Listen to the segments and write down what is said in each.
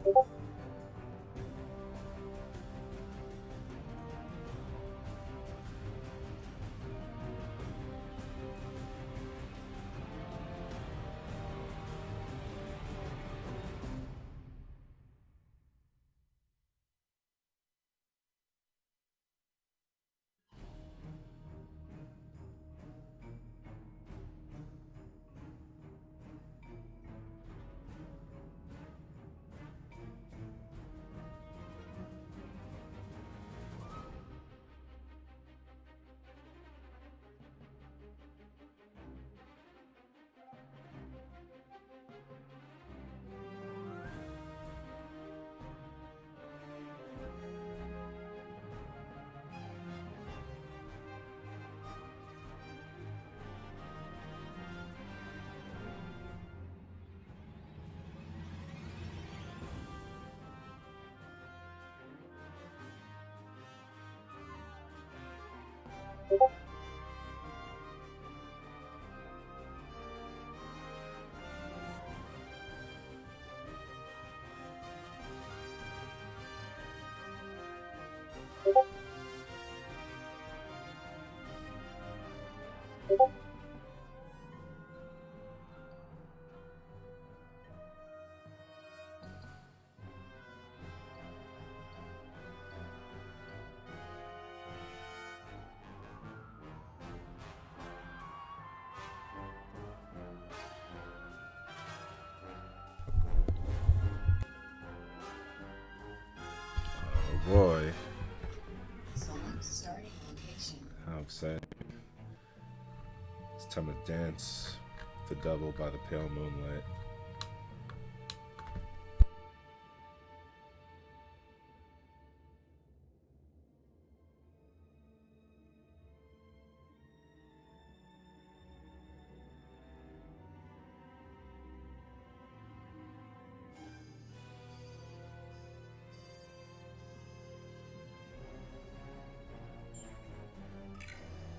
Boy. Select starting location. How exciting. It's time to dance the devil by the pale moonlight.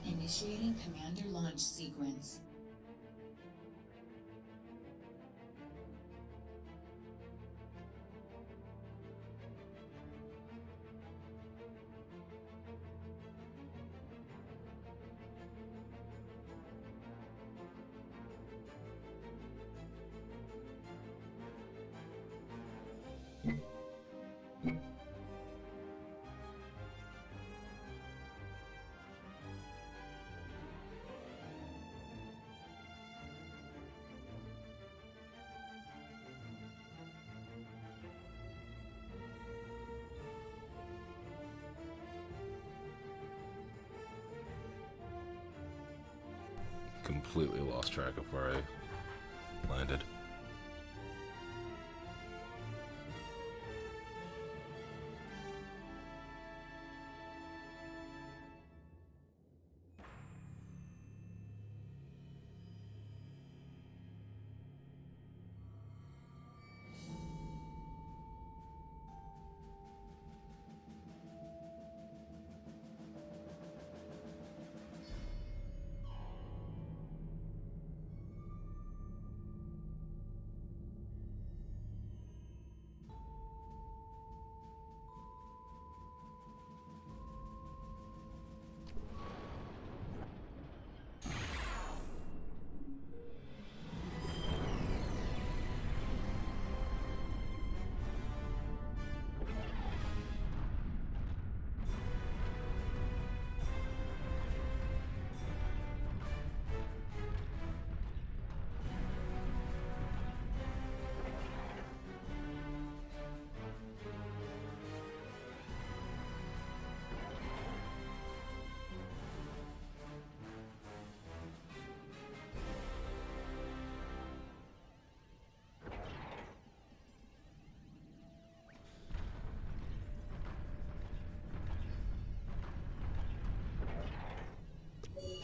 Initiating commander launch sequence. Completely lost track of where I landed.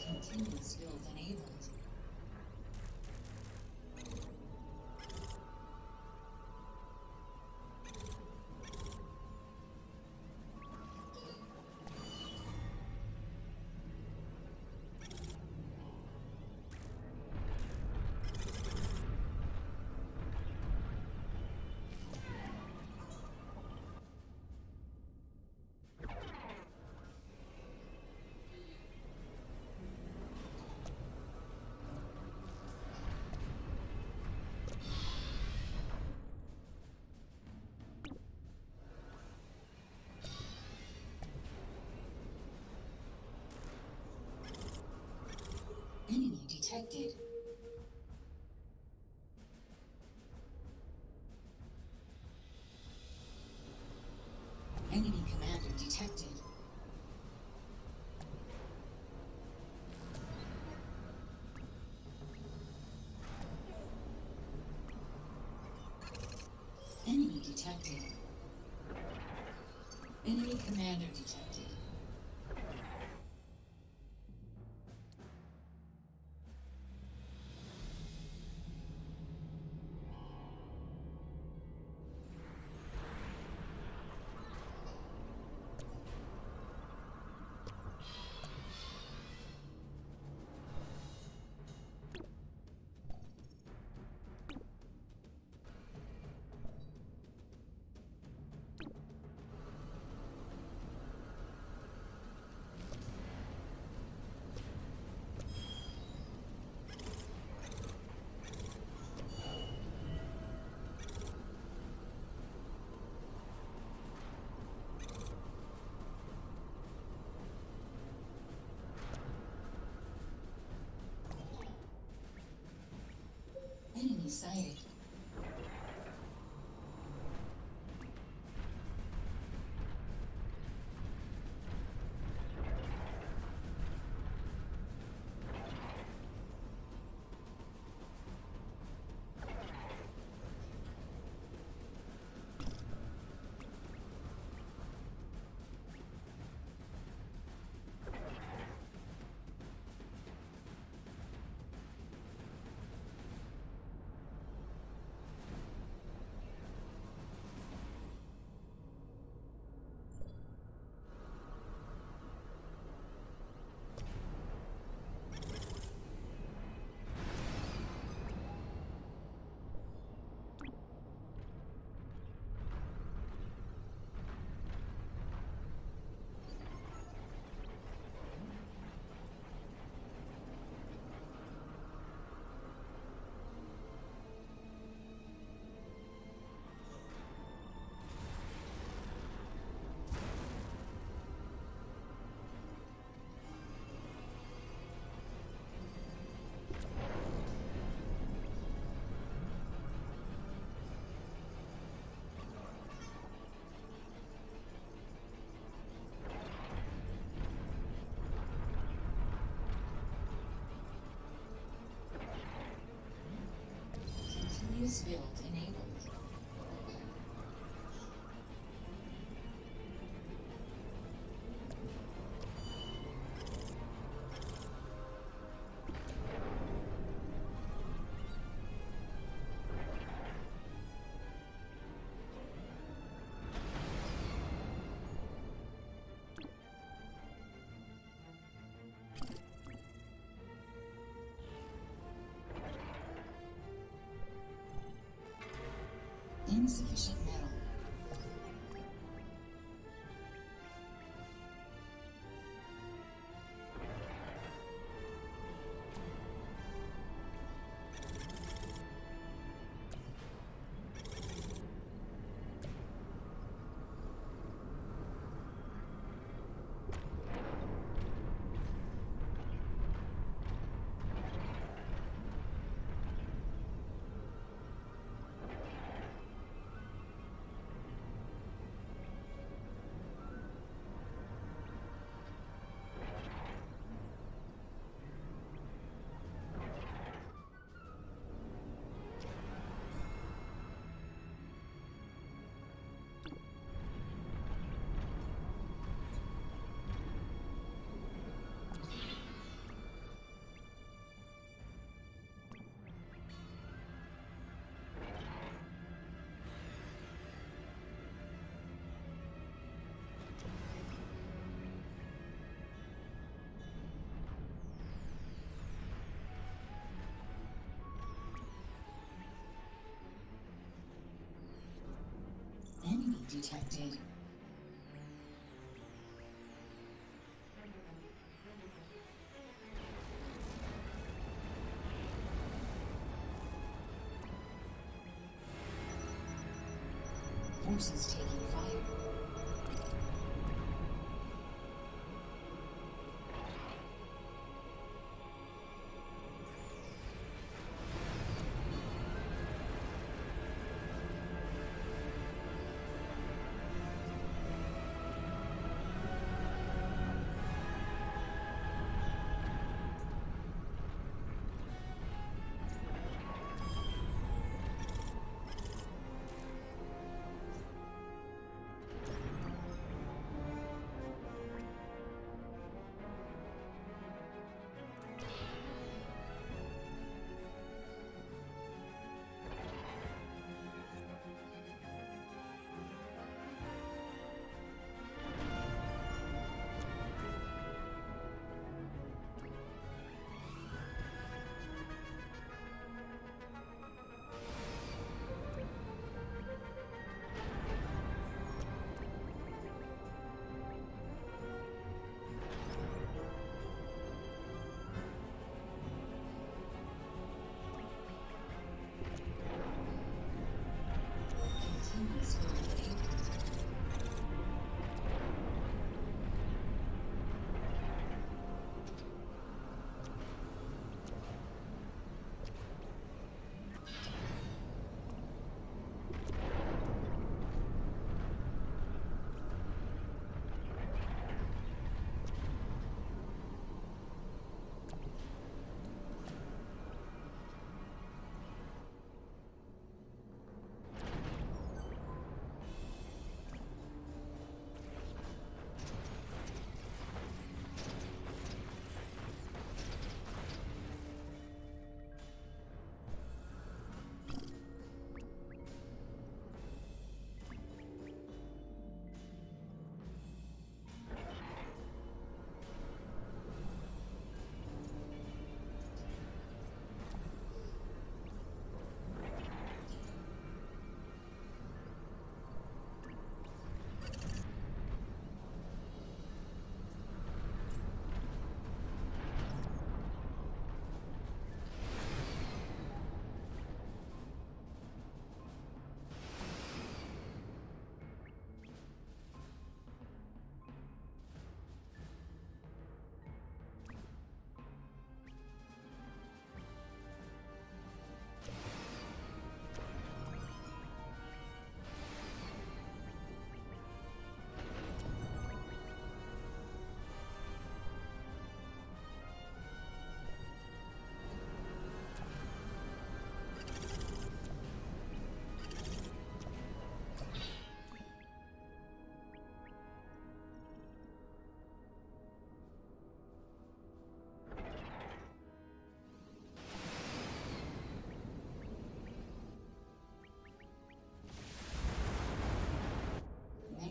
Continued skills enabled. detected. Enemy detected. Enemy commander detected. Enemy sighted. Continuous build enabled. Insufficient metal. Enemy detected. Forces taking fire.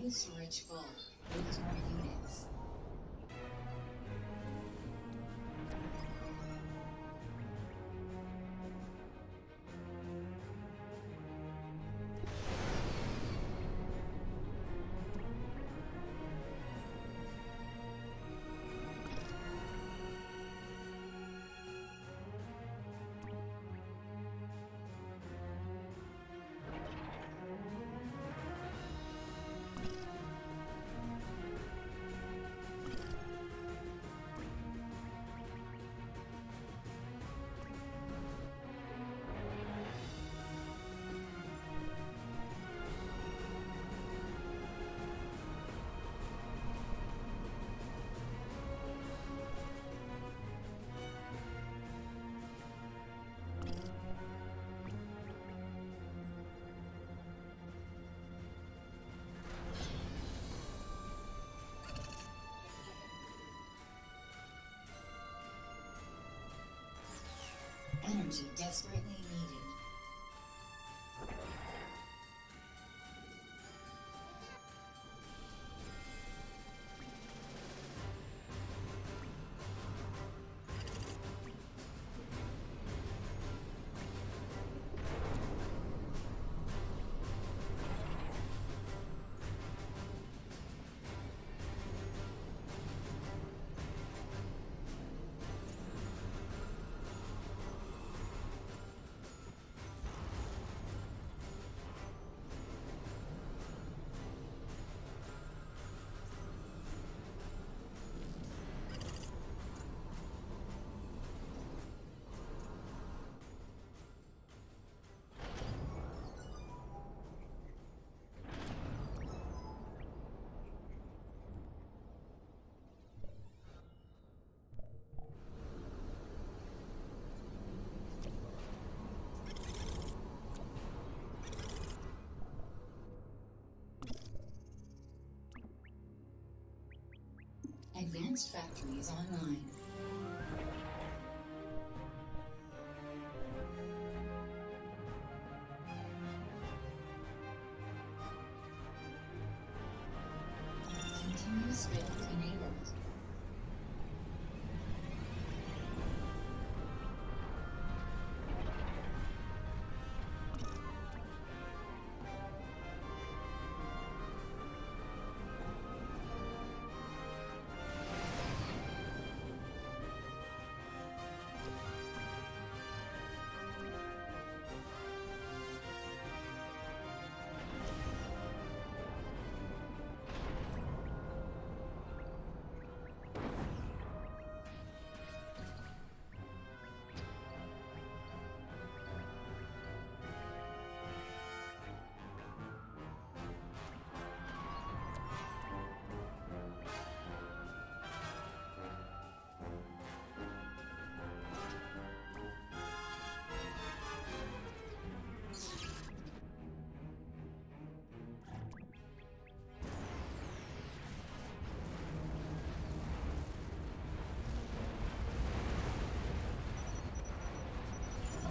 Data storage full. Build more units. Energy desperately needed. Advanced factories online. Continuous build enabled.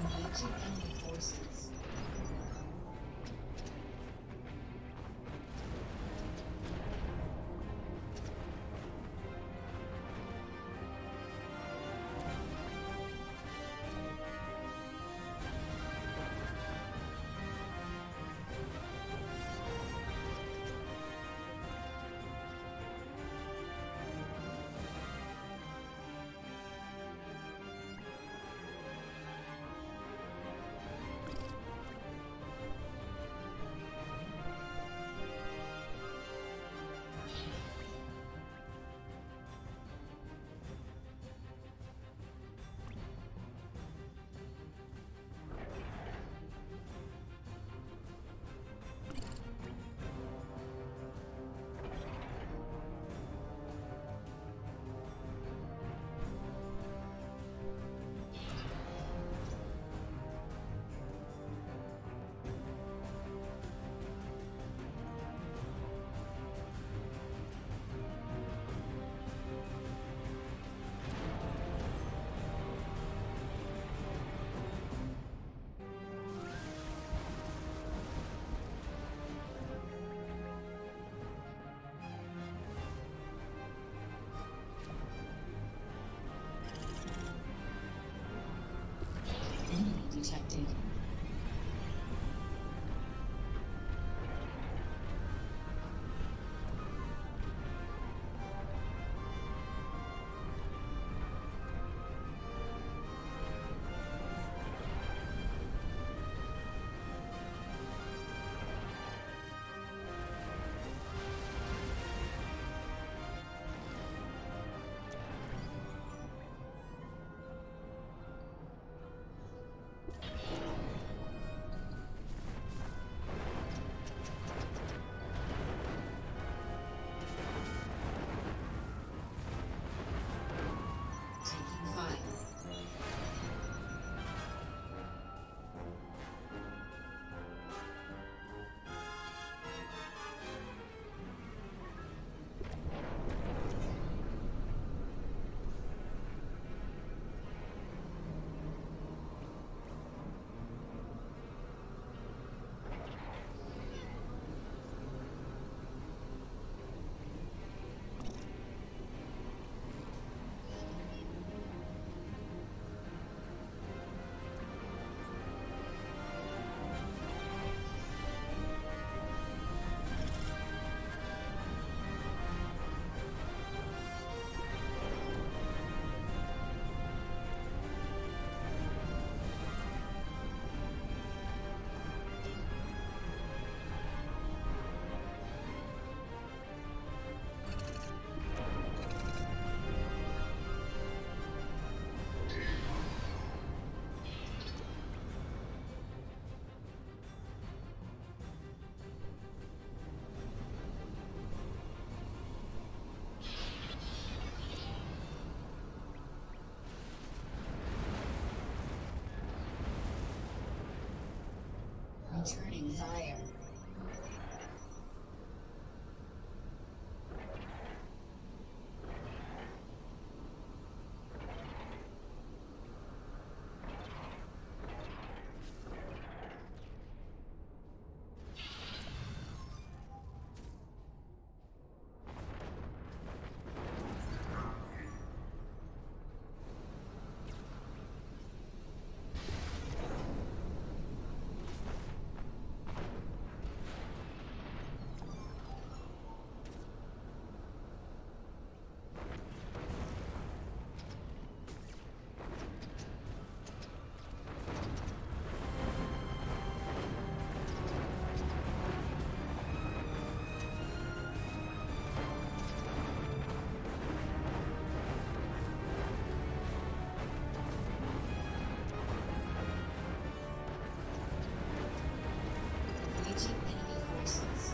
Engaging enemy forces. Returning fire. Reaching enemy forces.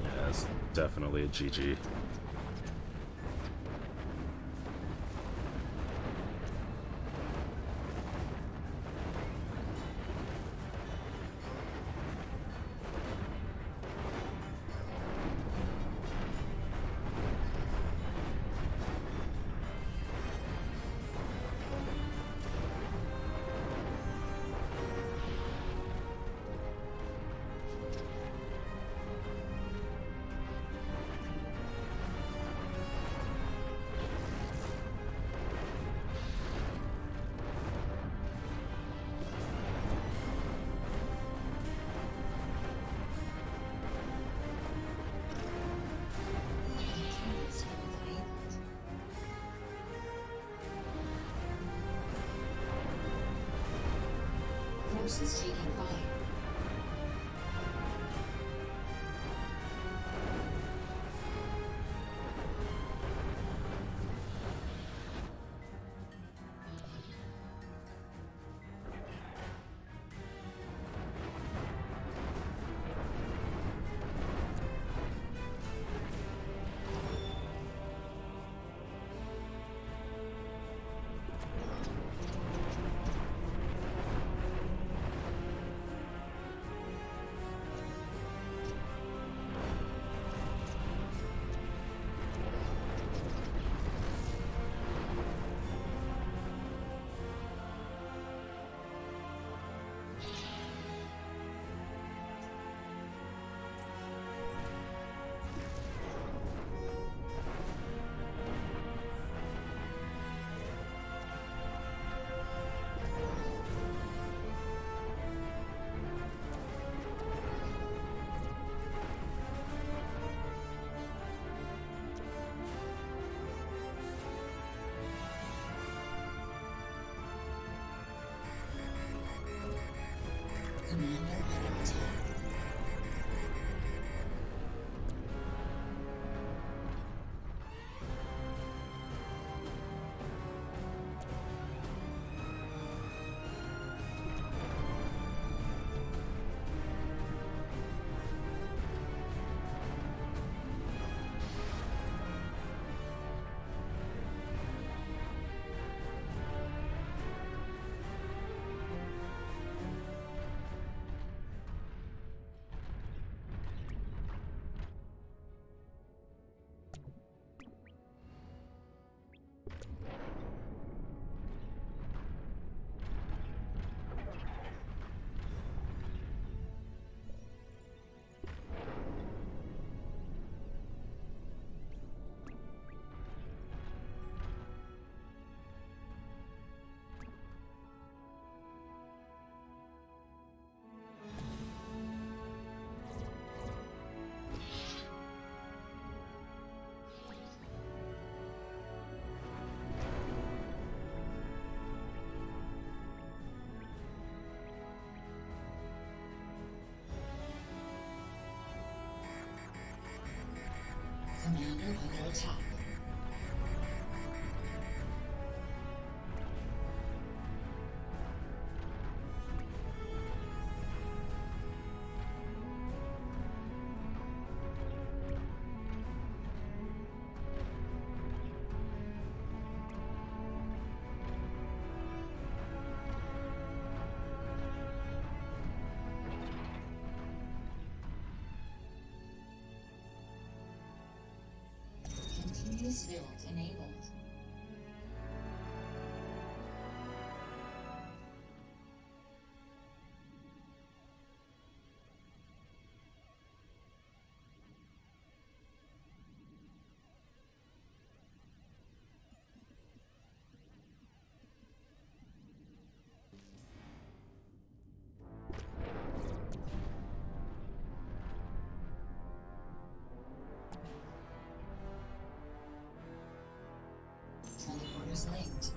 Yeah, it's definitely a GG. Continuous enabled. Forces taking fire. Commander under attack. Commander under attack. Continuous build enabled. Teleporters linked.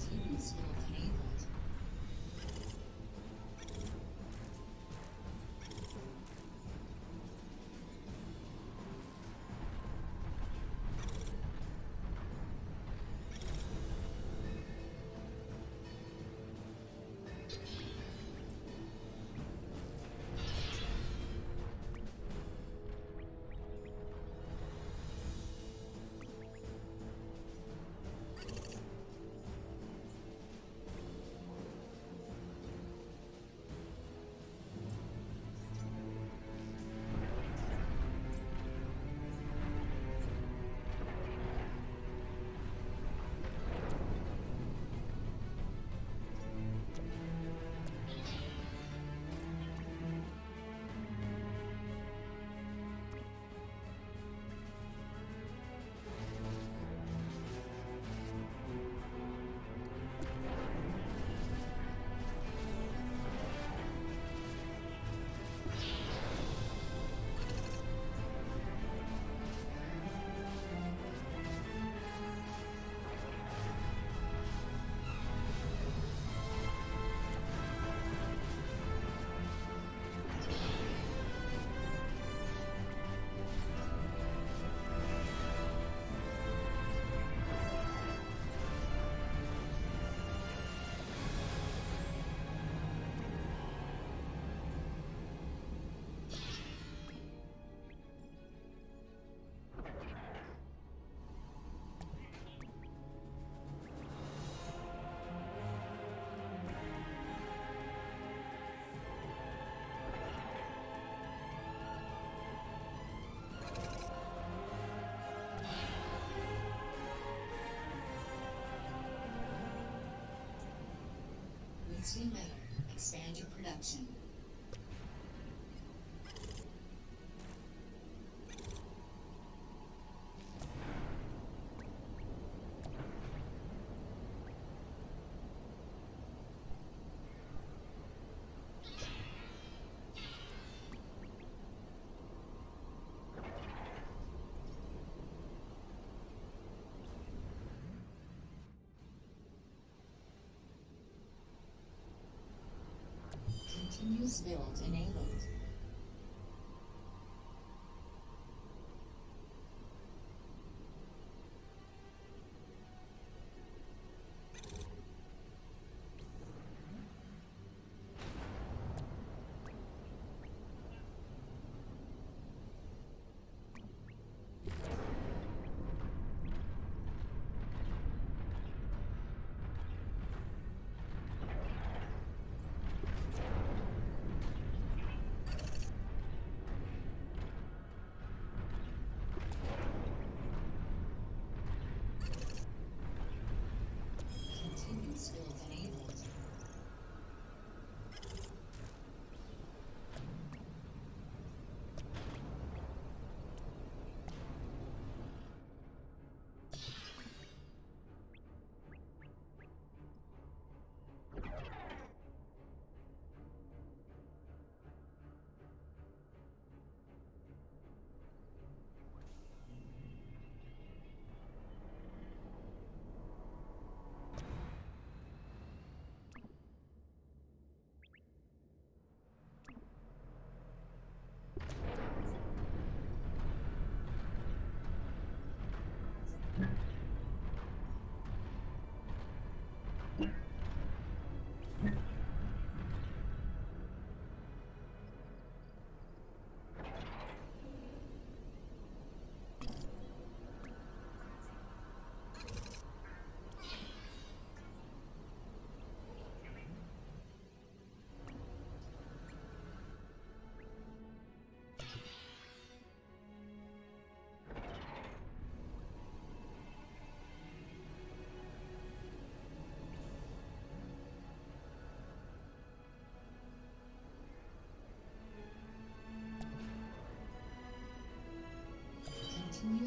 Continuous build enabled. Wasting matter. Expand your production. Continuous build enabled.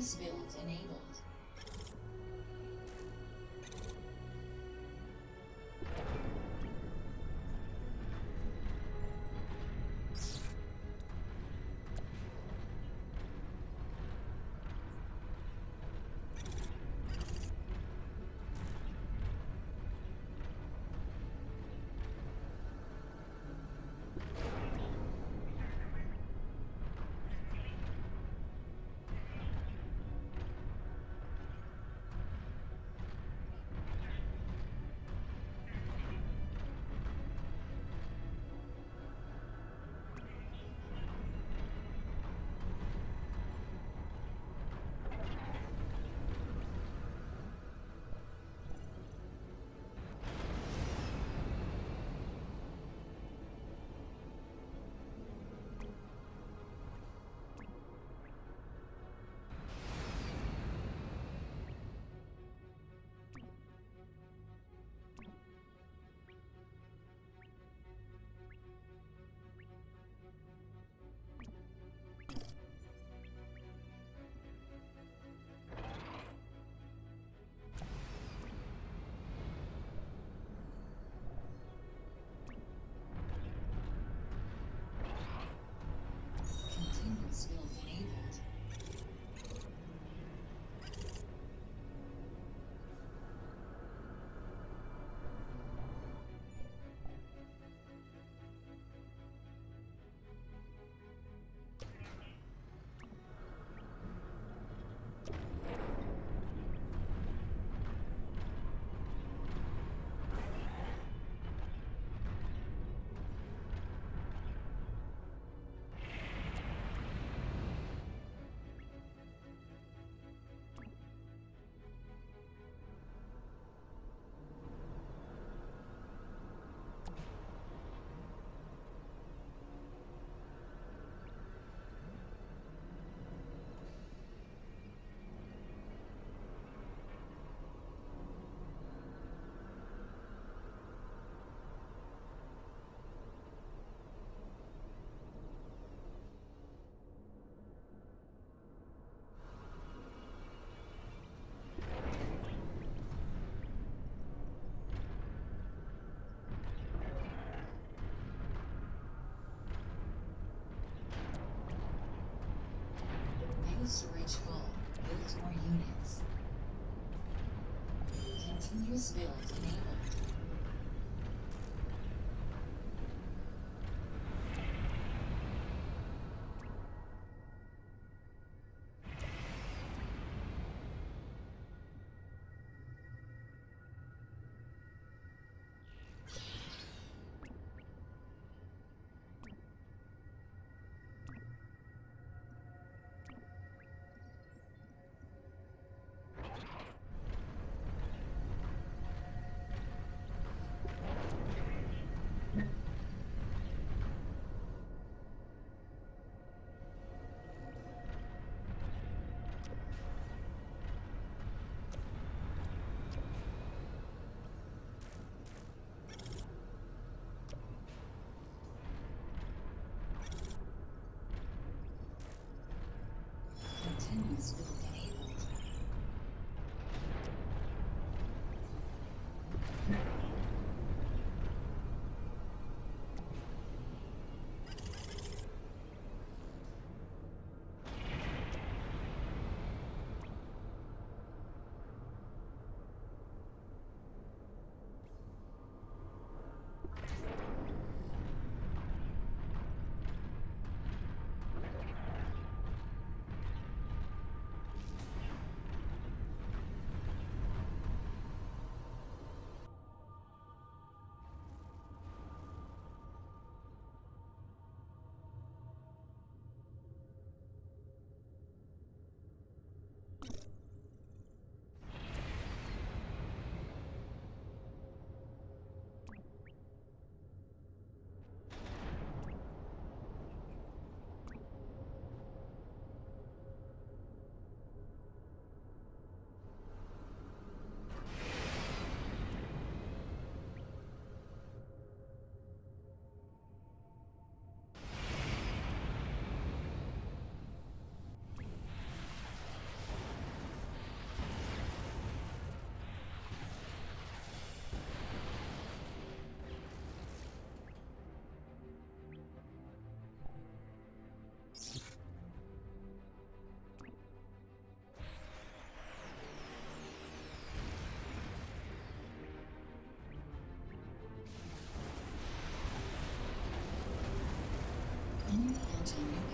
Continuous build enabled. Continuous build enabled. Mega storage full. Build more units. Continuous build enabled.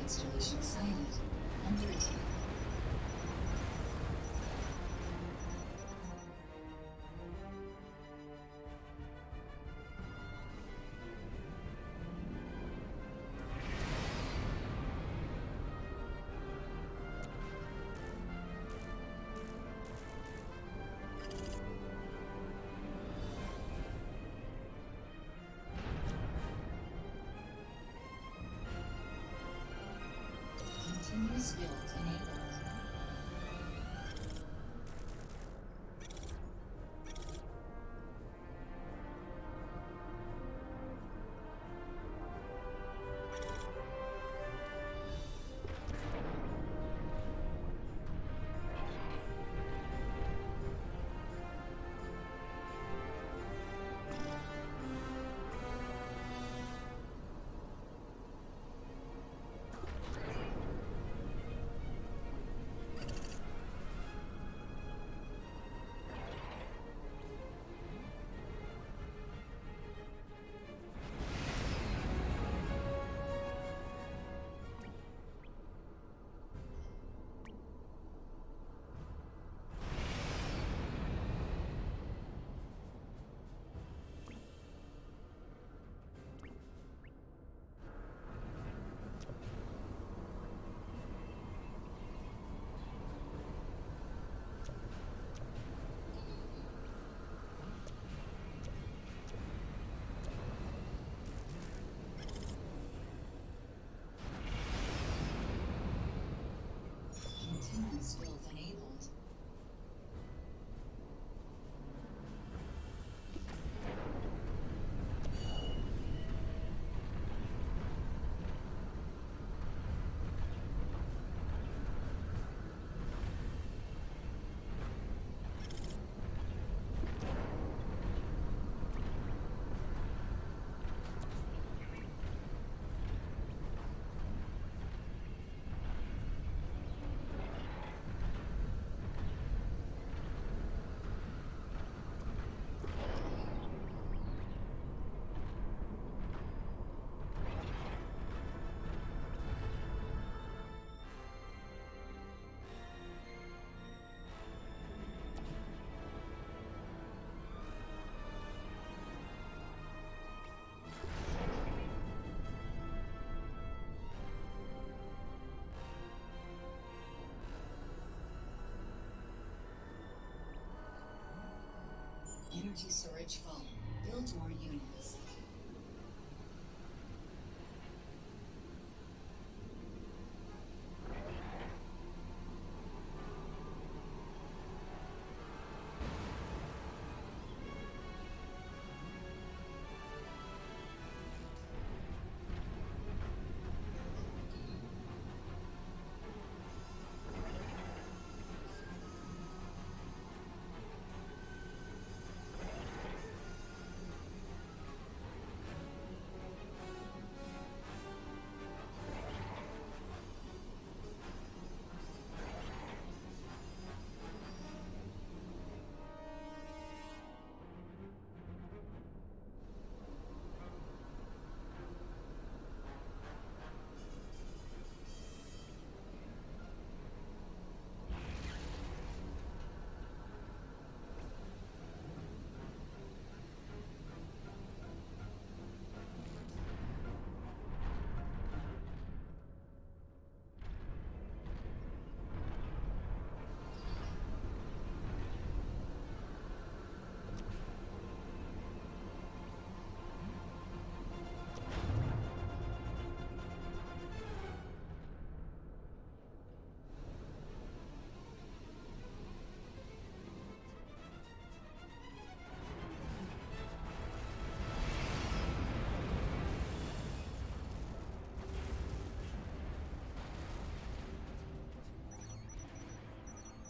installation sited. Under attack. Continuous build enabled. Continuous build enabled. Energy storage full. Build more units.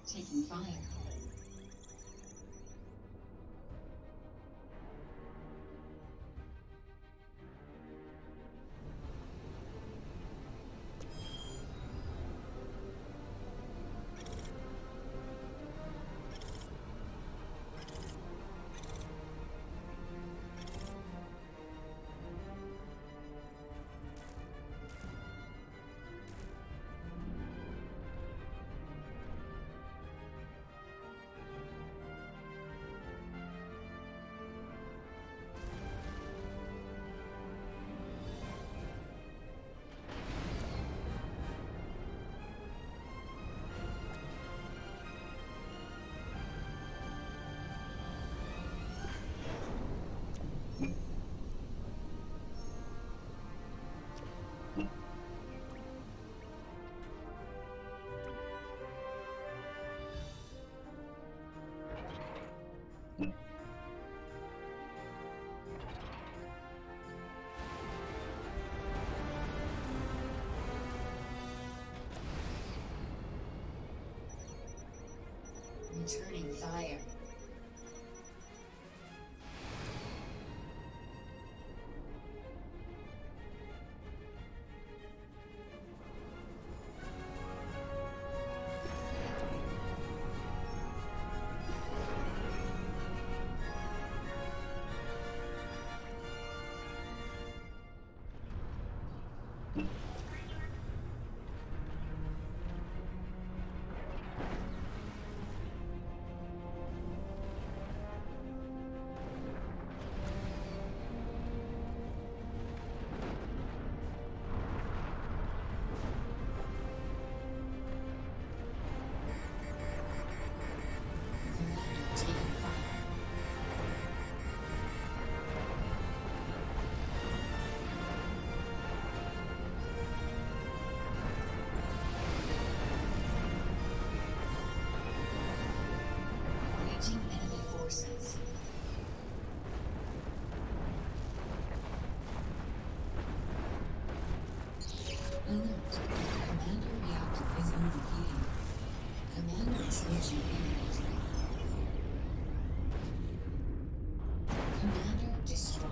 Taking fire. Returning fire. Taking fire. Engaging enemy forces. Alert. Commander reactor is overheating. Commander explosion imminent. Commander destroyed.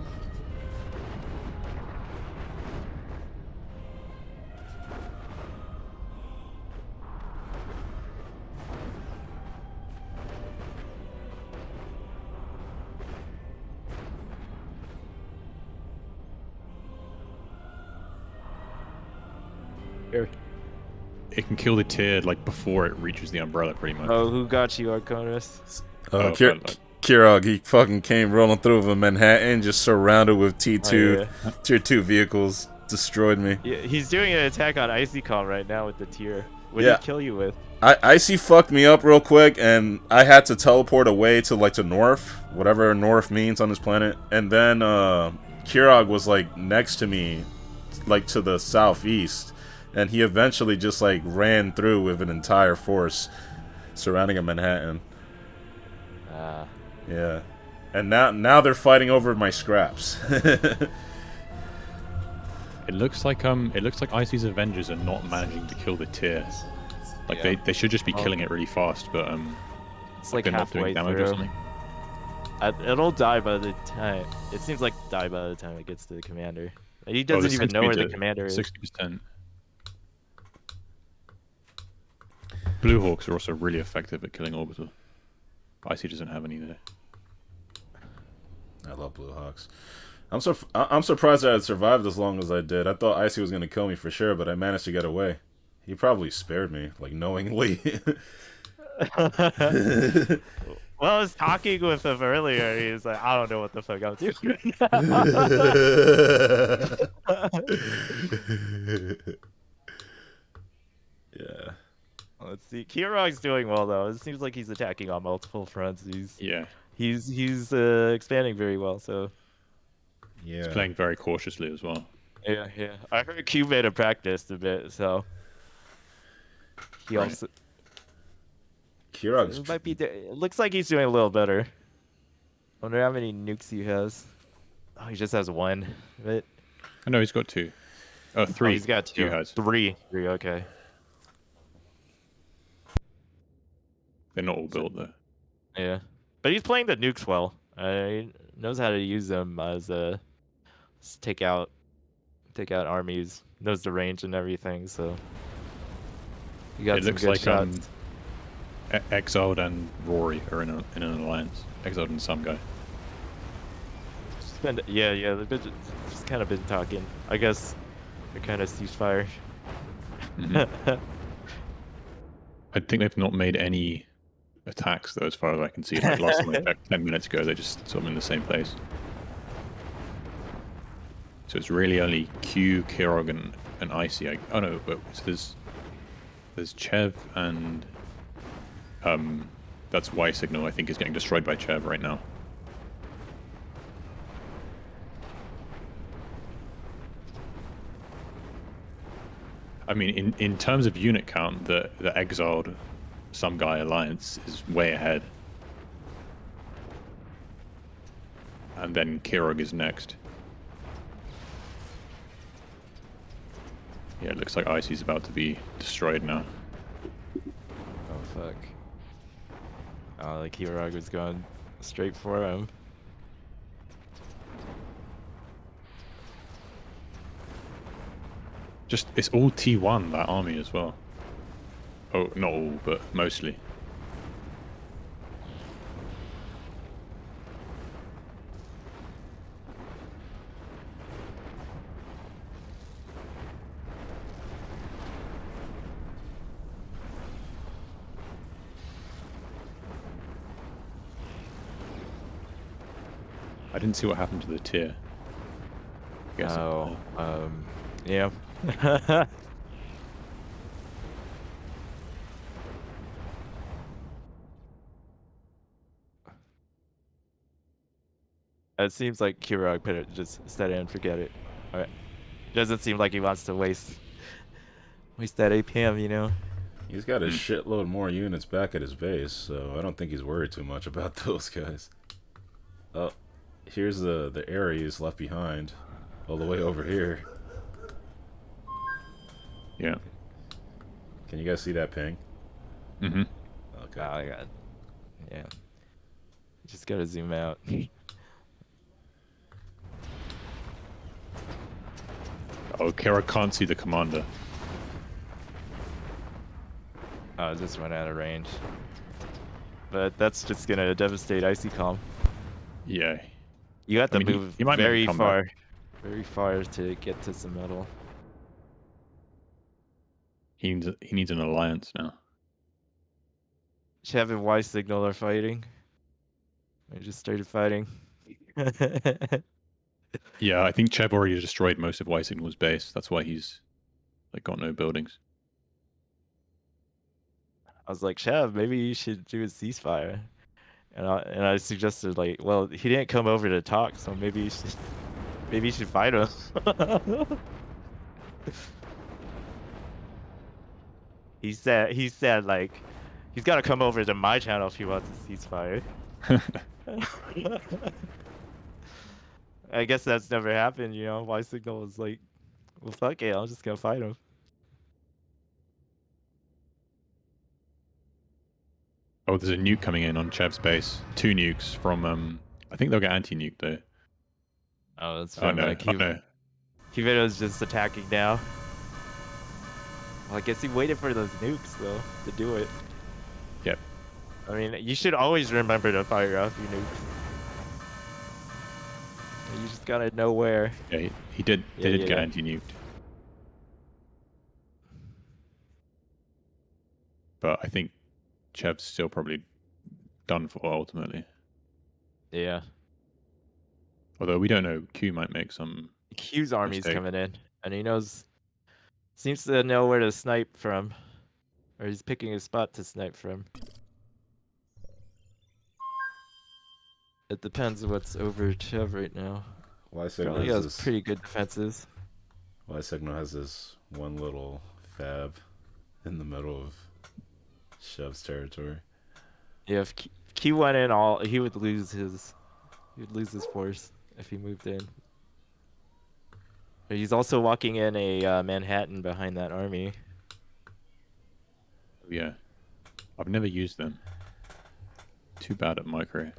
It can kill the tier like before it reaches the umbrella, pretty much. Oh, who got you, Archonus? Kirog, he fucking came rolling through with a Manhattan, just surrounded with T2, yeah. tier 2 vehicles, destroyed me. Yeah, he's doing an attack on Icycon right now with the tier. What did Yeah. he kill you with? Icy fucked me up real quick, and I had to teleport away to like to North, whatever North means on this planet, and then Kirog was like next to me, like to the southeast, and he eventually just like ran through with an entire force surrounding a Manhattan. Yeah, and now they're fighting over my scraps. It looks like Icy's Avengers are not managing to kill the tier. Like they should just be killing it really fast, but It's like they're not halfway doing damage or through. something. It'll die by the time. It seems like die by the time it gets to the commander. He doesn't even know where the commander is. 60%. Blue Hawks are also really effective at killing Orbital. Icy doesn't have any there. I love Blue Hawks. I'm surprised that I survived as long as I did. I thought Icy was gonna kill me for sure, but I managed to get away. He probably spared me, like knowingly. Well, I was talking with him earlier. He was like, I don't know what the fuck I'm doing right now. Yeah. Let's see. Kirog's doing well though. It seems like he's attacking on multiple fronts. He's expanding very well. So Yeah. He's playing very cautiously as well. yeah. I heard Cubeta practiced a bit, so he Right. also Kirog's might be. It looks like he's doing a little better. Wonder how many nukes he has. Oh, he just has one. Right? I know he's got 2. Oh, 3. Oh, he's got 2. He has. 3. Okay. They're not all built though. Yeah, but he's playing the nukes well. He knows how to use them as take out armies. Knows the range and everything. So you got It some looks good like shots. Exiled and Rory are in an alliance. Exiled and some guy. They've been just kind of been talking. I guess they're kind of ceasefire. Mhm. I think they've not made any attacks though, as far as I can see. Like last time I checked 10 minutes ago, they're just sort of in the same place. So it's really only Q, Kirog, and Icy. Oh no, but so there's Chev and that's Y Signal. I think is getting destroyed by Chev right now. I mean, in terms of unit count, the Exiled Some Guy Alliance is way ahead. And then Kirog is next. Yeah, it looks like Icy's about to be destroyed now. Oh fuck. Like Kirog was going straight for him. Just it's all T1 that army as well. Oh, not all, but mostly. I didn't see what happened to the tier. I guess Oh, yeah. It seems like Kirog put it just set it and forget it. Alright. Doesn't seem like he wants to waste that APM, you know. He's got a shitload more units back at his base, so I don't think he's worried too much about those guys. Oh, here's the Ares left behind, all the way over here. Yeah. Can you guys see that ping? Mm-hmm. Okay. Oh, I got. Yeah. Just gotta zoom out. Oh, Kara can't see the commander. Oh, it just went out of range. But that's just gonna devastate Icy Calm. Yeah. You have to mean, move he might make a very comeback. very far to get to some metal. He needs an alliance now. Chav and Y Signal are fighting. They just started fighting. Yeah, I think Chev already destroyed most of Y Signal's base. That's why he's like got no buildings. I was like, Chav, maybe you should do a ceasefire. And I suggested like, well, he didn't come over to talk, so maybe you should fight him. He said like he's got to come over to my channel if he wants a ceasefire. I guess that's never happened, you know. Y Signal was like, well, fuck it, I'm just gonna fight him. Oh, there's a nuke coming in on Chev's base. 2 nukes from I think they'll get anti-nuke though. Oh, that's Oh from no, oh no. Kivito's just attacking now. Well, I guess he waited for those nukes though to do it. Yep. I mean, you should always remember to fire off your nukes. You just gotta know where. Yeah, he did. They did get yeah. anti-nuked. But I think Chev's still probably done for ultimately. Yeah. Although we don't know, Q might make some Q's army's mistake. coming in, and he seems to know where to snipe from, or he's picking a spot to snipe from. It depends what's over Chev right now. Y Signal Probably has has this. pretty good defenses. Y Signal has this one little fab in the middle of Chev's territory. Yeah, if Q went in he would lose his force if he moved in. But he's also walking in a Manhattan behind that army. Yeah. I've never used them. Too bad at micro.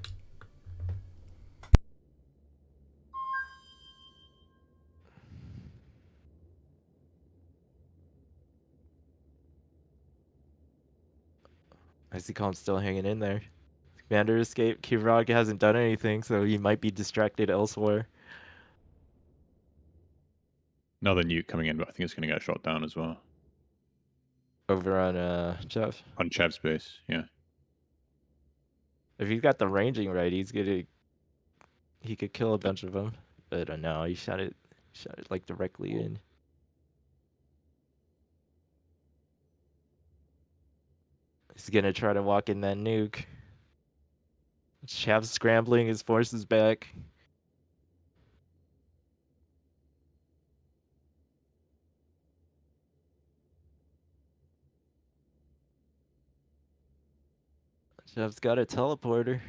I see Calm's still hanging in there. Commander escaped. Kirog hasn't done anything, so he might be distracted elsewhere. Another nuke coming in, but I think it's going to get shot down as well. Over on Chev. On Chev's base, yeah. If he's got the ranging right, he could kill a bunch of them. But no, he shot it like directly in. He's gonna try to walk in that nuke. Chav's scrambling his forces back. Chav's got a teleporter.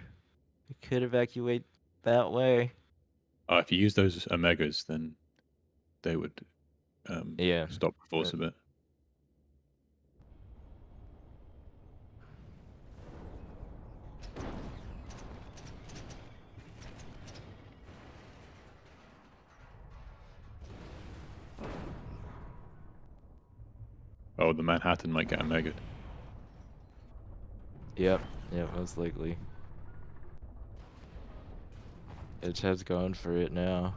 He could evacuate that way. If you use those Omegas, then they would Yeah. stop the force a bit. Oh, the Manhattan might get a mega. Yep, most likely. Chad's going for it now.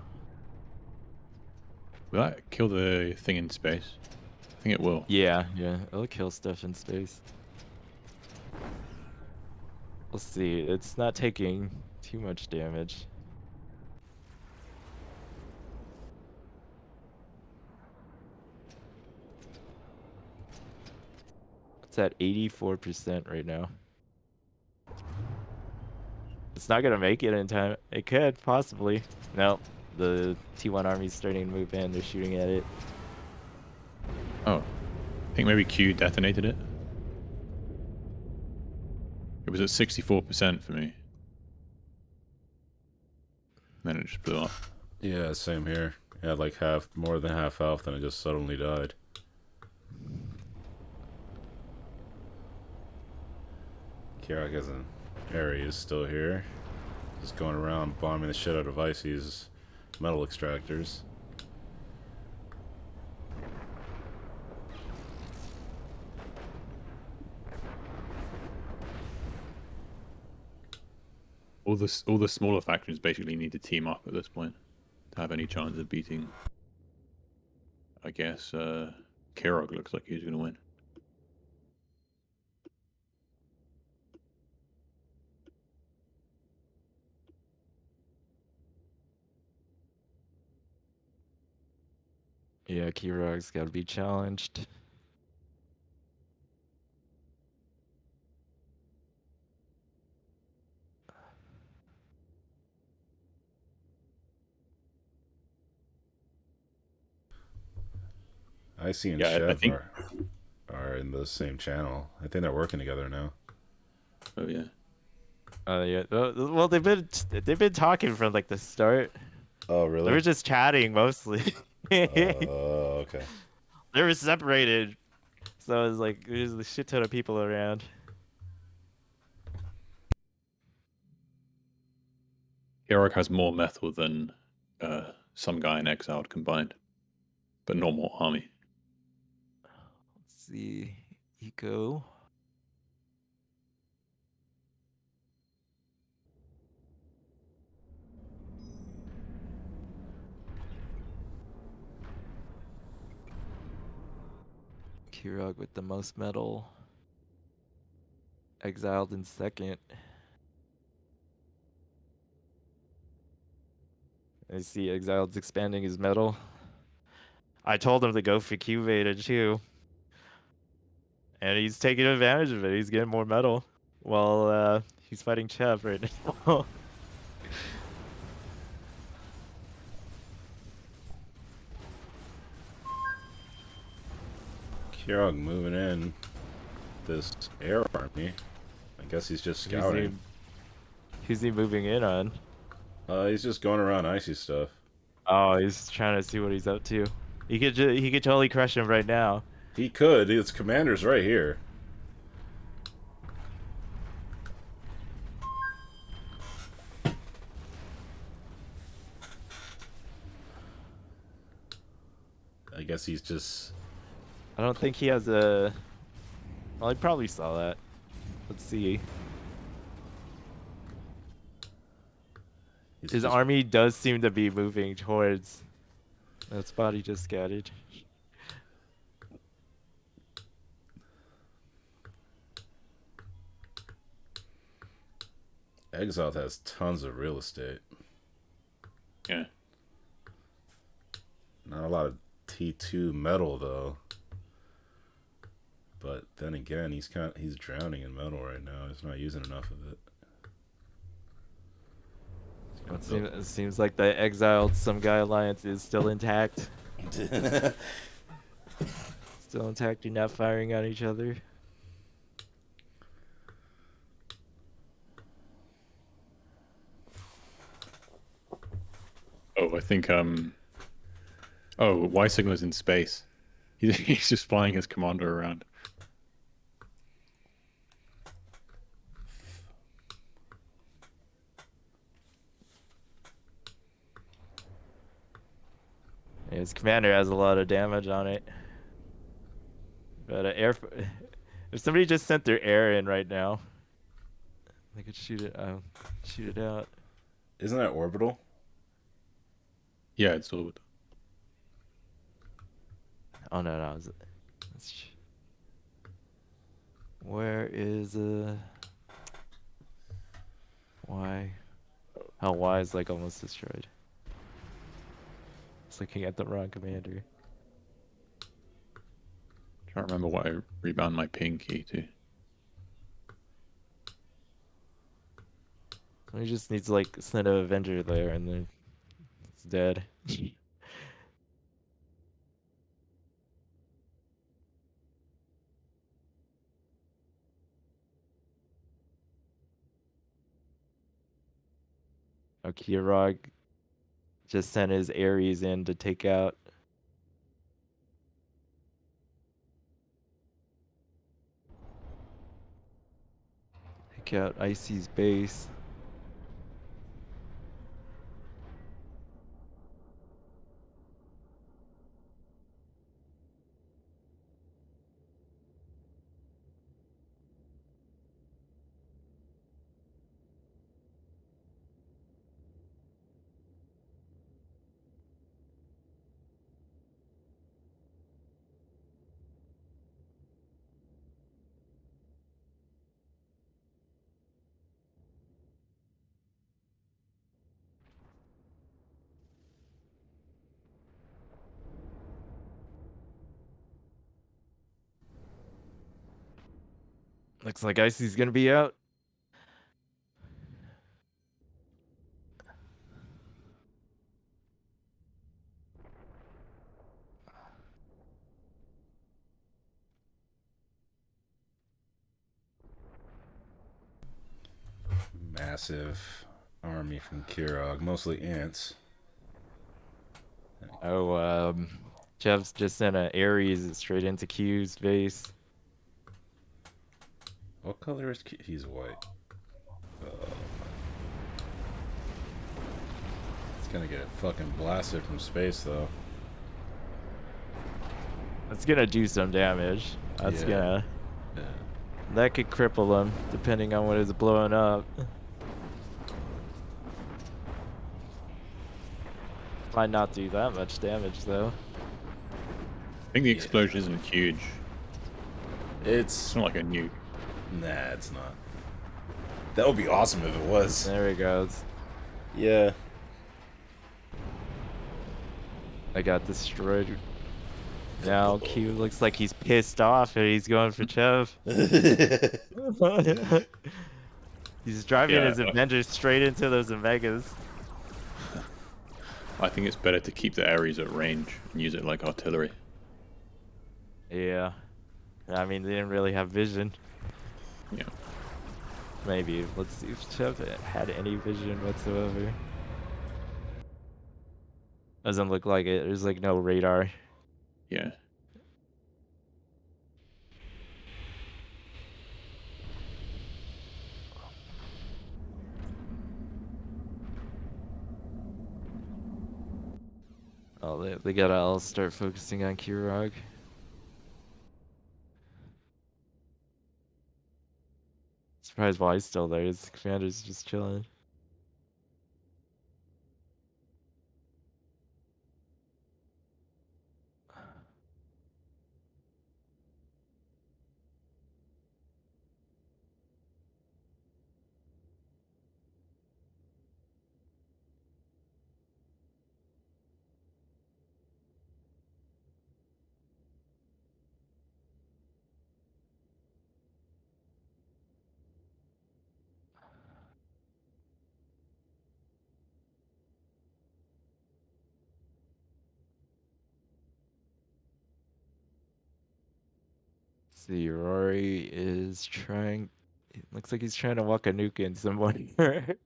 Will that kill the thing in space? I think it will. Yeah, it'll kill stuff in space. We'll see. It's not taking too much damage. It's at 84% right now. It's not gonna make it in time. It could, possibly. No, the T1 army's starting to move in. They're shooting at it. Oh, I think maybe Q detonated it. It was at 64% for me. Then it just blew up. Yeah, same here. It had like more than half health, and it just suddenly died. Kirak as an Ares is still here. Just going around bombing the shit out of Icy's metal extractors. All the smaller factions basically need to team up at this point to have any chance of beating. I guess Kirog looks like he's going to win. Yeah, Kirog's got to be challenged. Icy and Yeah, I Chev think. are in the same channel. I think they're working together now. Oh yeah. Yeah. Well, they've been talking from like the start. Oh, They really? were just chatting mostly. Okay. They were separated, so it was like there's a shit ton of people around. Kirog has more metal than some guy in Exiled combined, but not more army. Let's see, Eco. Kirog with the most metal. Exiled in second. I see Exiled's expanding his metal. I told him to go for Q Beta too. And he's taking advantage of it. He's getting more metal. While he's fighting Chev right now. Kirog moving in this air army. I guess he's just scouting. Who's he moving in on? He's just going around Icy stuff. Oh, he's trying to see what he's up to. He could totally crush him right now. He could. His commander's right here. I guess he's just... I don't think he has a... Well, he probably saw that. Let's see. His army does seem to be moving towards that spot he just scouted. Exiled has tons of real estate. Yeah. Not a lot of T2 metal though. But then again, he's drowning in metal right now. He's not using enough of it. It seems like the Exiled Some Guy Alliance is still intact. Still intact. You're not firing on each other. Oh, I think oh, Y Sigma's in space. He's just flying his commander around. Yeah, his commander has a lot of damage on it. But if somebody just sent their air in right now, they could shoot it. Shoot it out. Isn't that orbital? Yeah, it's all. Oh no. Where is Y? How Y is like almost destroyed. Just looking at the wrong commander. Trying to remember what I rebound my ping key to. He just needs to like send an Avenger there and then it's dead. Oh, Kirog just sent his Ares in to take out. Take out Icy's base. Looks like Icy's gonna be out. Massive army from Kirog, mostly ants. Oh, Jeff's just sent an Ares straight into Q's base. What color is Q? He's white. It's gonna get fucking blasted from space though. That's gonna do some damage. That's Yeah. gonna. Yeah. That could cripple him, depending on what is blowing up. Might not do that much damage though. I think the explosion isn't huge. It's It's not like a nuke. nah, it's not. That would be awesome if it was. There he goes. Yeah. I got destroyed. Now Q looks like he's pissed off and he's going for Chev. He's driving Yeah, his Avengers straight into those Omegas. I think it's better to keep the Ares at range and use it like artillery. Yeah. I mean, they didn't really have vision. Yeah. Maybe. Let's see if Chev had any vision whatsoever. Doesn't look like it. There's like no radar. Yeah. Oh, they gotta all start focusing on Kirog. Surprised why he's still there. His commander's just chilling. See, Rory is trying. It looks like he's trying to walk a nuke in someone. I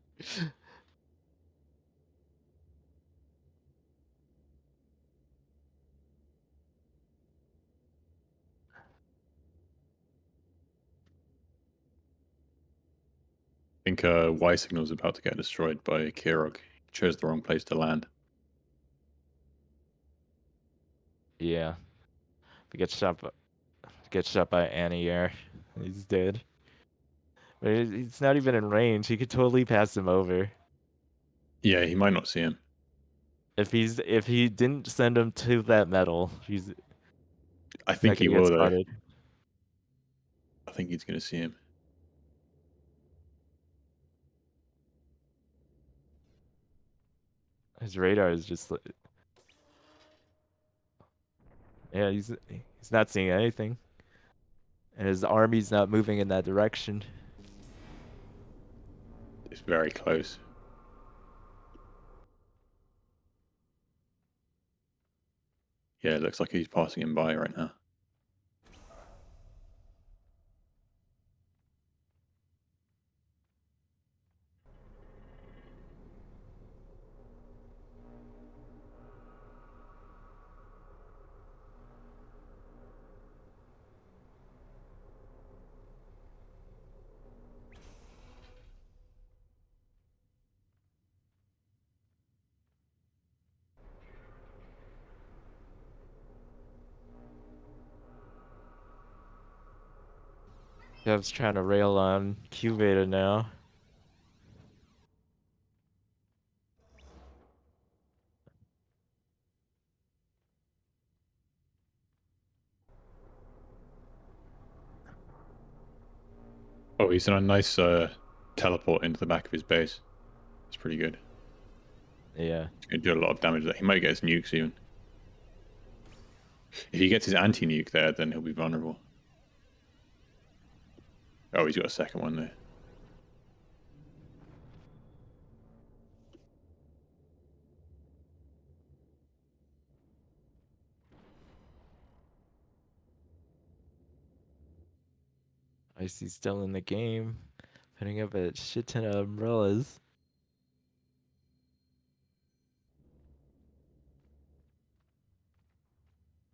think Y signal's about to get destroyed by Kirog. He chose the wrong place to land. Yeah. If he gets shot, gets shot by anti-air. He's dead. But he's not even in range. He could totally pass him over. Yeah, he might not see him. If he didn't send him to that metal, he's I not think he gonna get will, though. spotted. I think he's going to see him. His radar is just like, yeah, he's not seeing anything. And his army's not moving in that direction. It's very close. Yeah, it looks like he's passing him by right now. Kev's trying to rail on Q Beta now. Oh, he's on a nice teleport into the back of his base. It's pretty good. Yeah. He's going to do a lot of damage there. He might get his nukes even. If he gets his anti-nuke there, then he'll be vulnerable. Oh, he's got a second one there. Icy's still in the game, putting up a shit ton of umbrellas.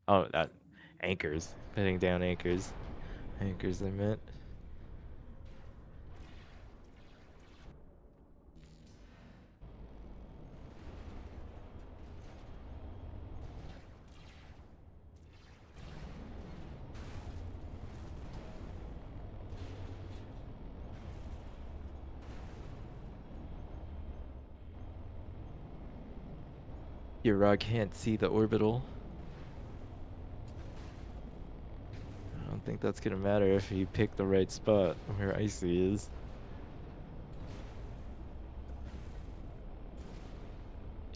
Oh, that anchors. Putting down anchors. Anchors, I meant. Your rod can't see the orbital. I don't think that's gonna matter if you pick the right spot where Icy is.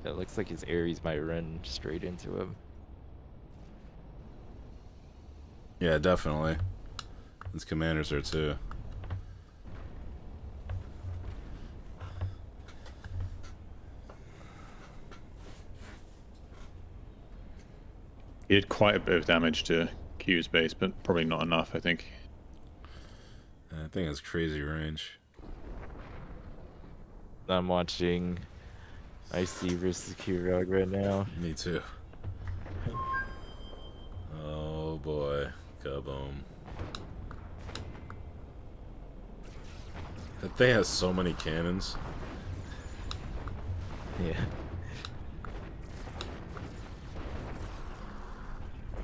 Yeah, it looks like his Ares might run straight into him. Yeah, definitely. His commanders are too. He did quite a bit of damage to Q's base, but probably not enough, I think. I think it's crazy range. I'm watching Icy versus Q-Rog right now. Me too. Oh boy. Kaboom. That thing has so many cannons. Yeah.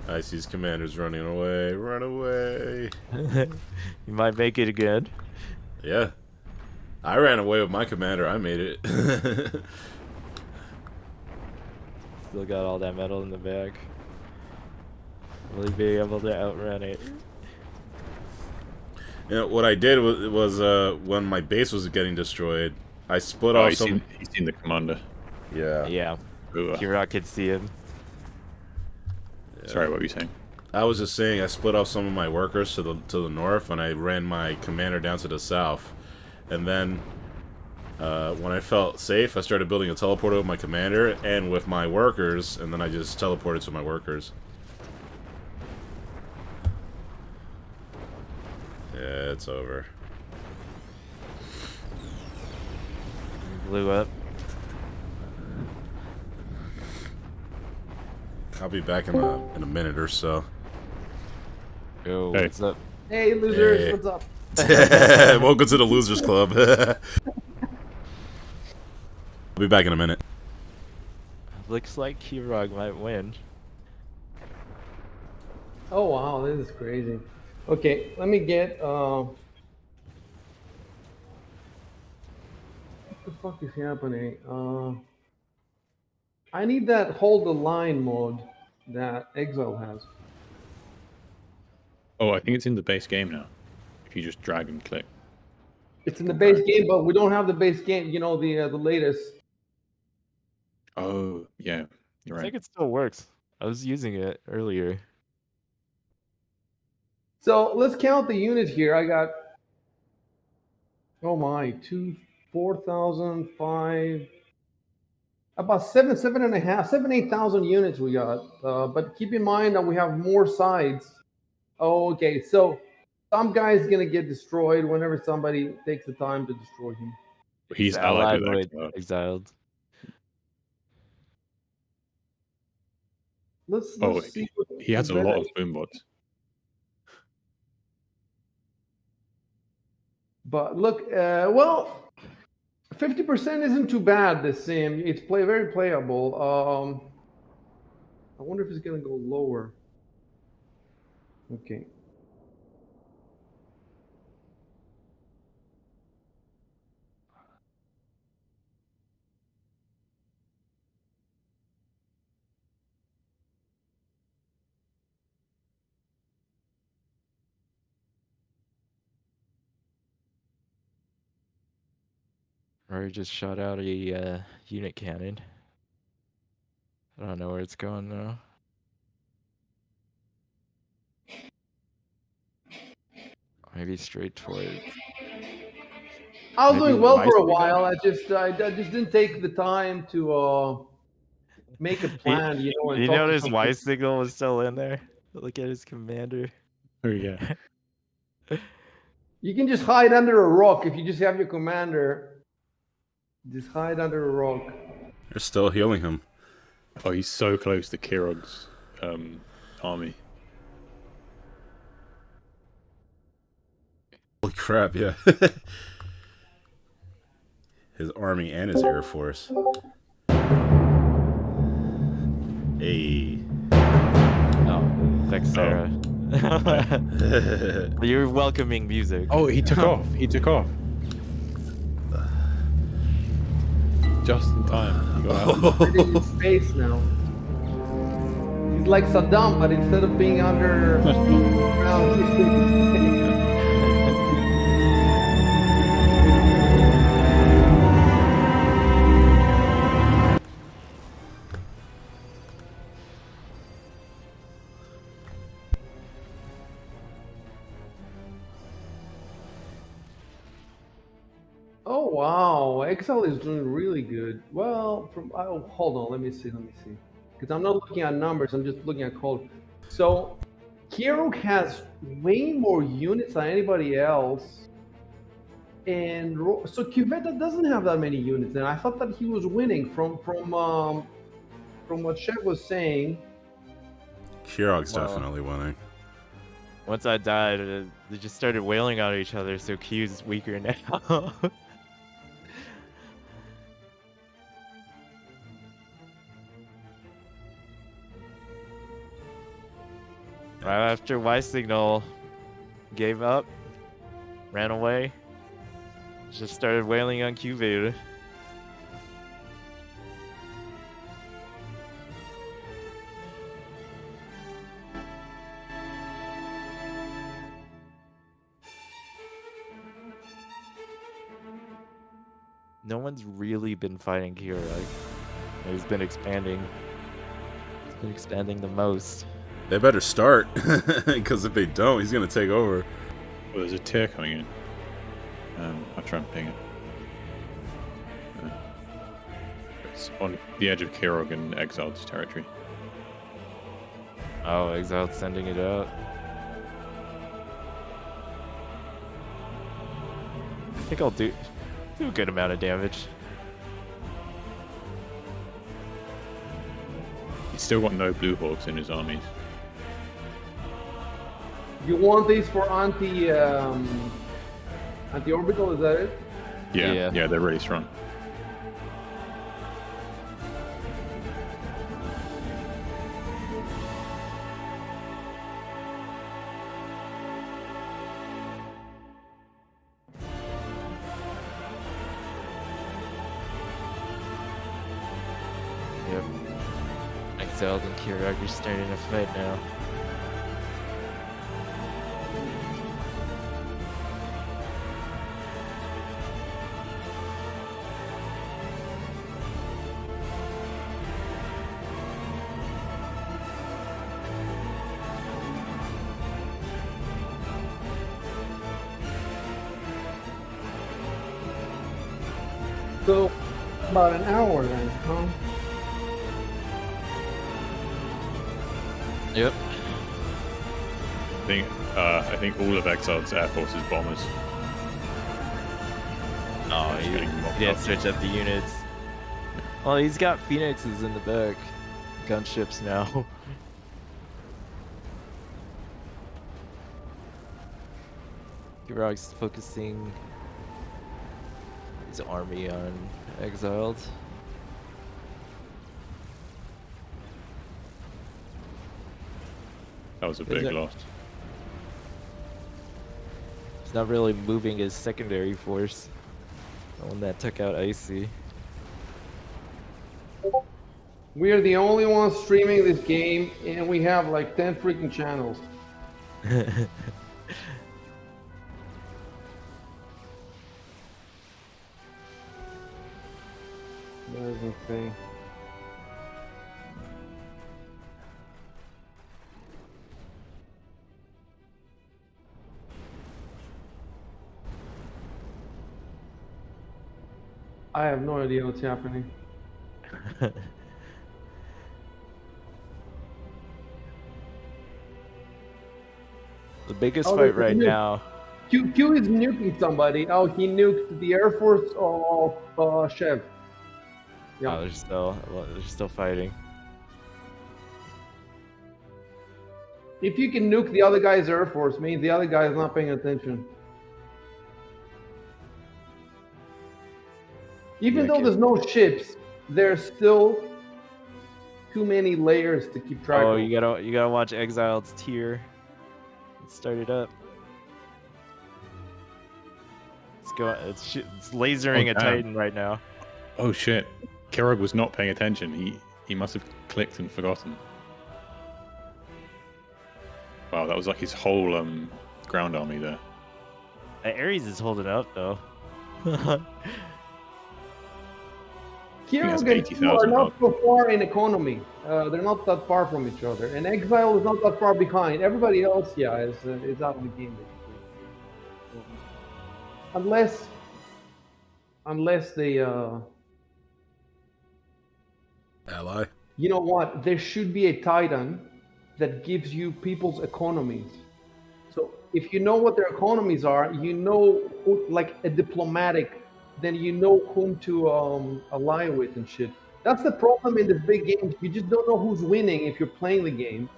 Icy's commander's running away. Run away. You might make it again. Yeah. I ran away with my commander. I made it. Still got all that metal in the back. Will he be able to outrun it? You know, what I did was when my base was getting destroyed, I split off some. He's seen the commander. Yeah. Yeah. Ooh, Q-Rog could see him. Sorry, what were you saying? I was just saying I split off some of my workers to the north, and I ran my commander down to the south. And then when I felt safe, I started building a teleporter with my commander and with my workers, and then I just teleported to my workers. Yeah, it's over. Blew up. I'll be back in a minute or so. Yo, Hey. what's up? Hey, losers, Hey. what's up? Welcome to the Losers Club. I'll be back in a minute. Looks like Q-Rog might win. Oh wow, this is crazy. Okay, let me get. What the fuck is happening? I need that hold the line mode that Exile has. Oh, I think it's in the base game now. If you just drag and click. It's in the base game, but we don't have the base game. You know, the latest. Oh, yeah, you're I right. think it still works. I was using it earlier. So let's count the units here. I got. Oh my, 4,000, 5. About 8,000 units we got. But keep in mind that we have more sides. Oh, okay. So some guy's gonna get destroyed whenever somebody takes the time to destroy him. He's allied with with Exile. Exiled. Let's Oh, see. What he has a lot of boom bots. But look, well, 50% isn't too bad. This sim, it's very playable. I wonder if it's gonna go lower. Okay. Or he just shot out a unit cannon. I don't know where it's going though. Maybe straight towards. I was Maybe doing well for a Weissinger? while. I just didn't take the time to make a plan, you know, and You talk to notice some Y people. signal was still in there? Look at his commander. Oh, yeah. You can just hide under a rock if you just have your commander. Just hide under a rock. They're still healing him. Oh, he's so close to Kirog's army. Holy crap, yeah. His army and his air force. Hey. Oh, Vexera. You're welcoming music. Oh, he took off. He took off. Just in time. He got out. He's in space now. He's like Saddam, but instead of being under ground, he's in space. Oh wow, Excel is doing really good. Well, hold on, let me see, because I'm not looking at numbers, I'm just looking at code. So, Kirok has way more units than anybody else, and so Cuvetta doesn't have that many units. And I thought that he was winning from what Chef was saying. Kirog's Well, definitely winning. once I died, they just started wailing on each other, so Q's weaker now. Right after Y signal gave up, ran away, just started wailing on Q. No one's really been fighting Kira. He's been expanding. He's been expanding the most. They better start, because if they don't, he's gonna take over. Oh, there's a tier coming in. I'll try and ping it. It's on the edge of Kirog and Exiled's territory. Oh, Exile's sending it out. I think I'll do a good amount of damage. He's still got no blue hawks in his armies. You want these for anti-orbital? Is that it? Yeah, they're really strong. Exiled and Kirag are starting to fight now. So, about an hour then, huh? Yep. I think all of Exiled's Air Force is bombers. Oh, Just getting mocked he had up. to switch up the units. Well, he's got Phoenixes in the back. Gunships now. Kirog's focusing his army on Exiled. That was a big it- loss. He's not really moving his secondary force. The one that took out Icy. We are the only ones streaming this game, and we have like 10 freaking channels. That is insane. I have no idea what's happening. The biggest Oh, fight there's a right nuke. now. Q is nuking somebody. Oh, he nuked the Air Force of Chev. Yeah. Oh, they're still fighting. If you can nuke the other guy's Air Force, means the other guy is not paying attention. Even Yeah, though kid. there's no ships, there's still too many layers to keep track Oh, of. you gotta watch Exiled's tier. Let's start it up. It's lasering Oh, a damn. Titan right now. Oh shit. Kirog was not paying attention. He must have clicked and forgotten. Wow, that was like his whole ground army there. Ares is holding up though. has Kirog and Q are 80,000 not so far in economy. They're not that far from each other. And Exile is not that far behind. Everybody else, yeah, is out of the game, basically. Unless they, Ally. you know what? There should be a Titan that gives you people's economies. So if you know what their economies are, you know, who, like a diplomatic, then you know whom to ally with and shit. That's the problem in this big games. You just don't know who's winning if you're playing the game.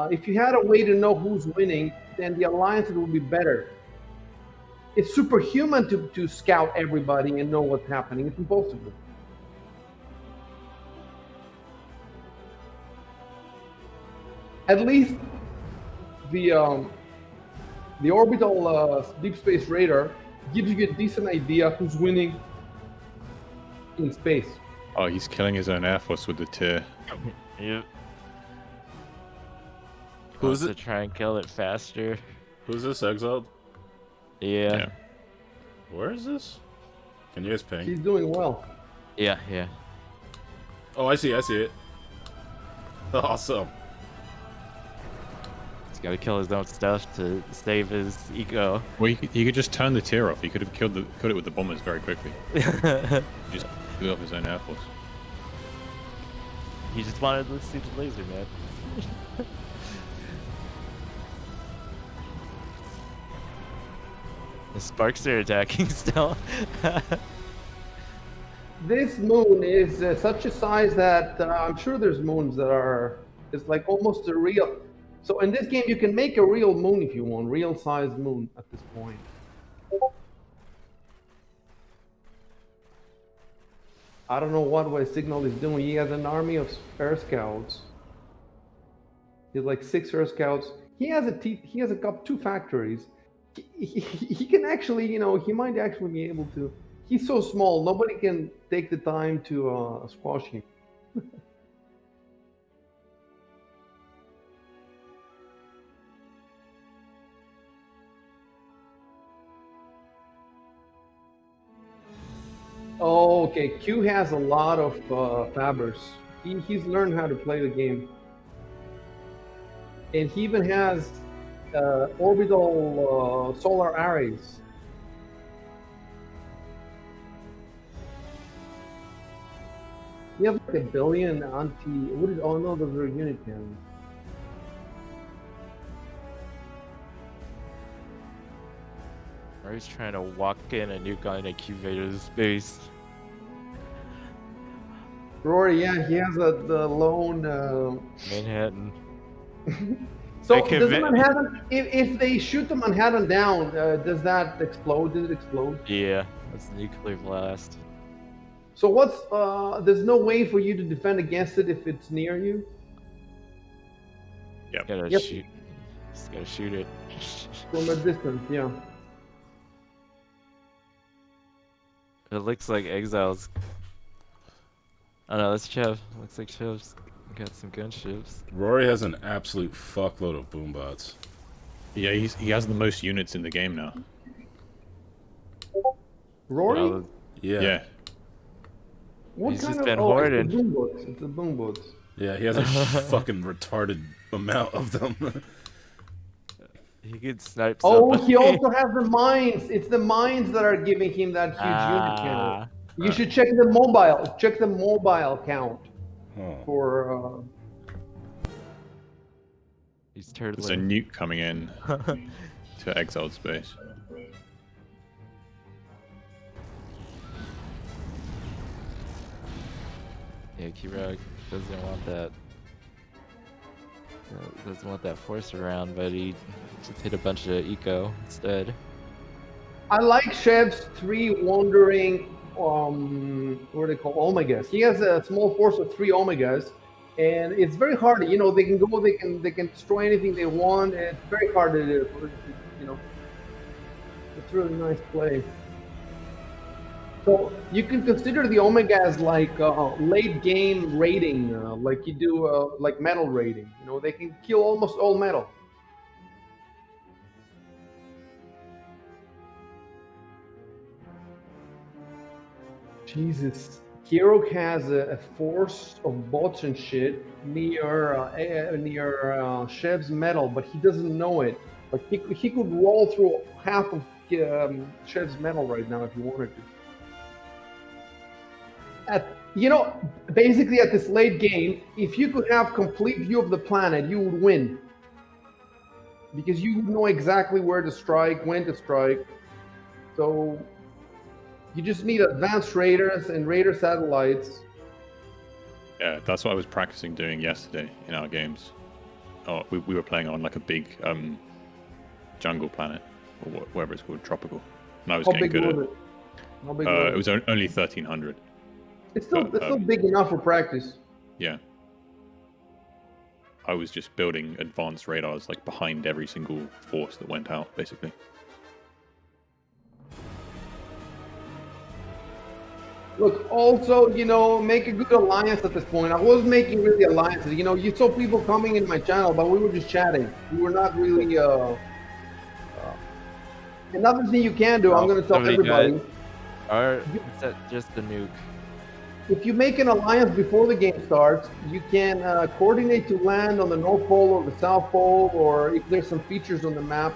If you had a way to know who's winning, then the alliances would be better. It's superhuman to scout everybody and know what's happening. It's impossible. At least the orbital deep space radar gives you a decent idea who's winning in space. Oh, he's killing his own Air Force with the tier. Yep. Who's To it? try and kill it faster. Who's this, Exiled? Yeah. Yeah. Where is this? Can you guys ping? He's doing well. Yeah. Oh, I see it. Awesome. He's gotta kill his own stuff to save his ego. Well, he could just turn the tier off. He could have killed it with the bombers very quickly. He just blew up his own Air Force. He just wanted to see the laser, man. The Sparks are attacking still. This moon is such a size that I'm sure there's moons that are, it's like almost a real. So in this game, you can make a real moon if you want, real sized moon at this point. I don't know what Signal is doing. He has an army of Air Scouts. He has like 6 Air Scouts. He has two factories. He can actually, he might actually be able to. He's so small, nobody can take the time to squash him. Okay, Q has a lot of fabbers. He's learned how to play the game. And he even has orbital solar arrays. You have like a billion anti. What is? Oh no, those are unit cannons. Or he's trying to walk in a nuke on a Q-Vader's base. Rory, yeah, he has the lone. Manhattan. So They does the convi- Manhattan? If they shoot the Manhattan down, does that explode? Does it explode? Yeah, that's a nuclear blast. So what's? There's no way for you to defend against it if it's near you. Yep. Gotta Yep. shoot. Just gotta shoot it. From a distance, yeah. It looks like Exile's. Oh no, that's Chev. Looks like Chev's got some gunships. Rory has an absolute fuckload of boombots. Yeah, he has the most units in the game now. Rory? Well, Yeah. What He's kind just of? been Oh, hoarding. it's the boom boats. It's the boom boats. Yeah, he has a fucking retarded amount of them. he could snipe Oh, somebody. he also has the mines. It's the mines that are giving him that huge unit count. Ah, You should check the mobile. Check the mobile count Oh. for. he's There's a turtling. nuke coming in to exiled space. Yeah, Kirog doesn't want that. Doesn't want that force around, but he just hit a bunch of eco instead. I like Shev's 3 wandering. What do they call Omegas? He has a small force of 3 Omegas, and it's very hard. You know, they can go. They can destroy anything they want. And it's very hard to do. You know, it's really nice play. So you can consider the Omega as like late game raiding, like you do like metal raiding. You know, they can kill almost all metal. Jesus, Kirok has a force of bots and shit near Shev's metal, but he doesn't know it. Like he could roll through half of Shev's metal right now if he wanted to. Basically at this late game, if you could have complete view of the planet, you would win. Because you know exactly where to strike, when to strike. So you just need advanced radars and radar satellites. Yeah, that's what I was practicing doing yesterday in our games. Oh, we were playing on like a big jungle planet, or whatever it's called, tropical. And I was How getting big good was at it? How big was it was only 1300. It's still but, it's still big enough for practice. Yeah. I was just building advanced radars like behind every single force that went out, basically. Look, also, make a good alliance at this point. I was making really alliances. You saw people coming in my channel, but we were just chatting. We were not really. Another thing you can do, I'm going to tell somebody everybody. Or is that just the nuke? If you make an alliance before the game starts, you can coordinate to land on the North Pole or the South Pole, or if there's some features on the map.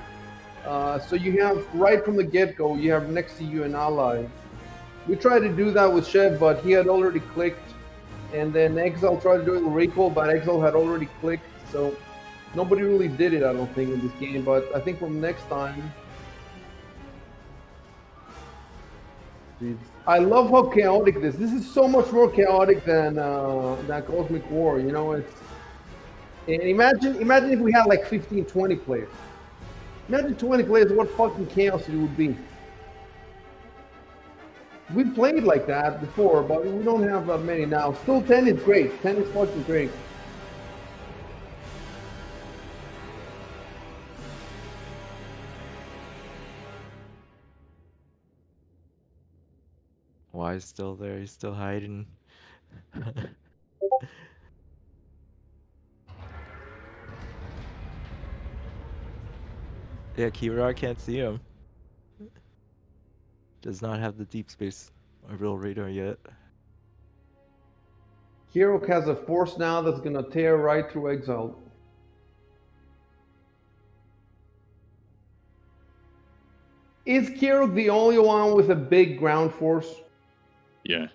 So you have, right from the get-go, you have next to you an ally. We tried to do that with Chev, but he had already clicked. And then Exile tried to do it with Recall, but Exile had already clicked. So nobody really did it, I don't think, in this game. But I think from next time... Jeez. I love how chaotic this. This is so much more chaotic than Cosmic War. It's. And imagine if we had like 15, 20 players. Imagine 20 players. What fucking chaos it would be. We played like that before, but we don't have that many now. Still, 10 is great. 10 is fucking great. Why is still there? He's still hiding. Yeah, Kira can't see him. Does not have the deep space a real radar yet. Kirok has a force now that's gonna tear right through Exile. Is Kirok the only one with a big ground force? Yeah.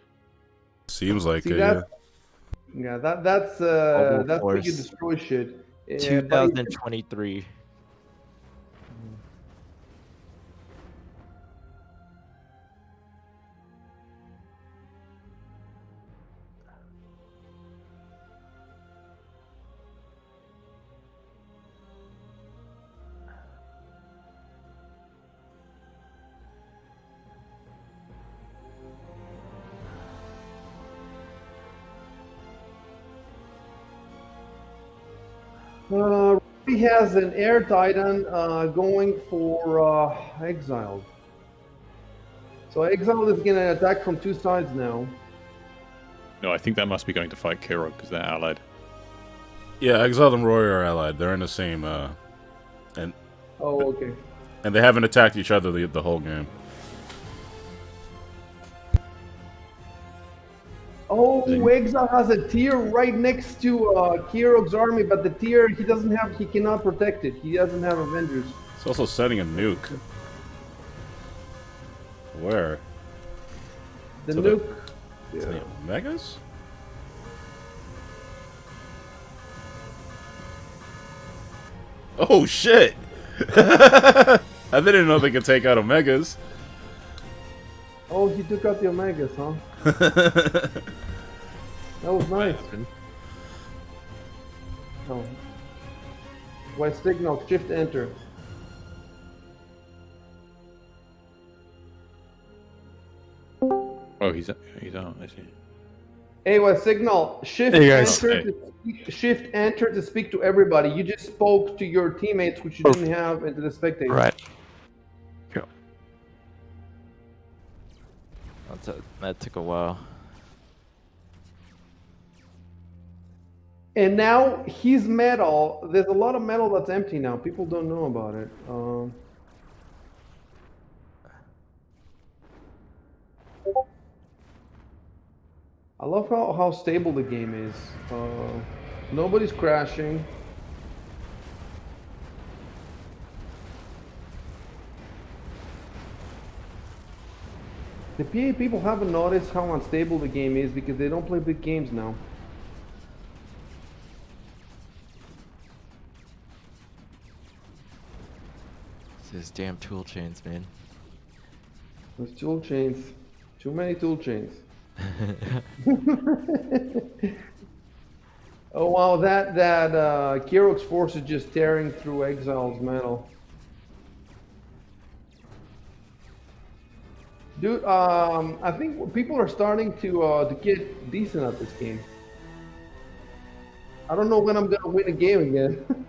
Seems like See it, that? yeah. Yeah, Global that's where you force. destroy shit. Yeah, but 2023. he has an air titan going for Exiled. So Exiled is gonna attack from two sides now. No, I think that must be going to fight Kirog because they're allied. Yeah, Exiled and Roy are allied. They're in the same, and Oh, okay. they haven't attacked each other the whole game. Oh, Exile has a tier right next to Kirok's army, but the tier he cannot protect it. He doesn't have Avengers. It's also setting a nuke. Where? The To the- nuke. To the Megas? Oh shit! I didn't know they could take out Omegas. Oh, he took out the Omegas, huh? That was nice. Oh. Why signal? Shift enter. Oh, he's out, is he? Hey, what signal? Shift Hey, guys. enter to speak, shift enter to speak to everybody. You just spoke to your teammates, which you didn't have, and to the spectators. Right. Cool. That took a while. And now his metal. There's a lot of metal that's empty now. People don't know about it. I love how stable the game is. Nobody's crashing. The PA people haven't noticed how unstable the game is because they don't play big games now. These damn tool chains, man. There's tool chains. Too many tool chains. Oh wow, that Kirok's force is just tearing through Exile's metal. Dude, I think people are starting to get decent at this game. I don't know when I'm gonna win a game again.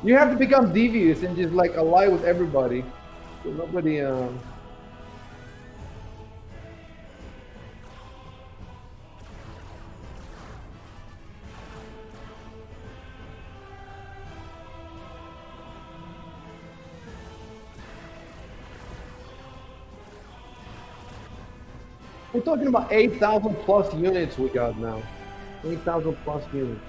You have to become devious and just like ally with everybody. So nobody We're talking about 8,000 plus units we got now. 8,000 plus units.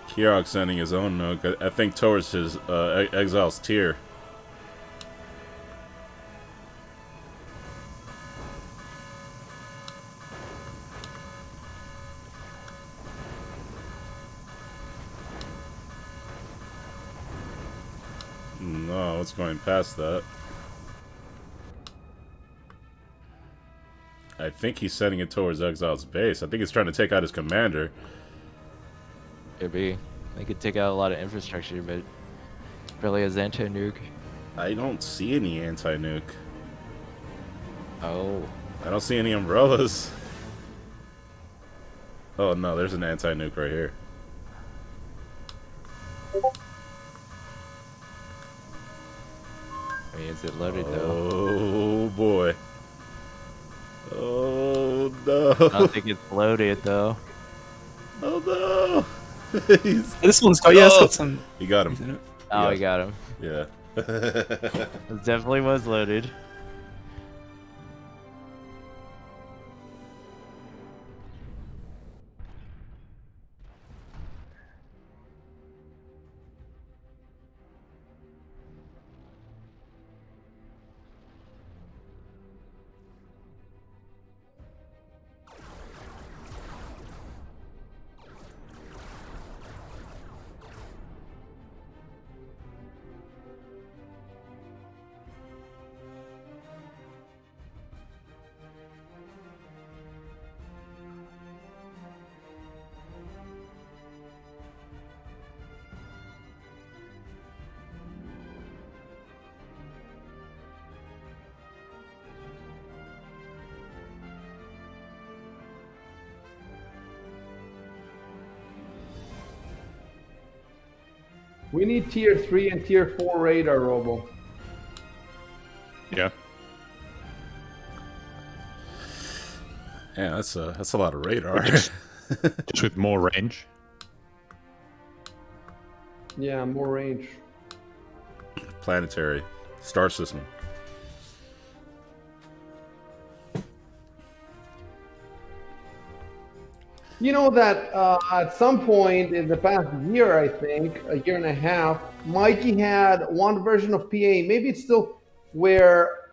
Kirok sending his own nuke, I think, towards his Exile's tier. No, it's going past that. I think he's sending it towards Exile's base. I think he's trying to take out his commander. Could be. They could take out a lot of infrastructure, but really has anti-nuke. I don't see any anti-nuke. Oh. I don't see any umbrellas. Oh no, there's an anti-nuke right here. Is it loaded though? Oh boy. Oh I don't no. think it's loaded though. Oh no. He's... This one's got yeah, it's Oh! got some. You got him. in it. Oh, Yeah. we got him. Yeah. It definitely was loaded. We need tier 3 and tier 4 radar, Robo. Yeah. Yeah, that's a lot of radar. Just with more range. Yeah, more range. Planetary. Star system. You know that at some point in the past year, I think, a year and a half, Mikey had one version of PA. Maybe it's still where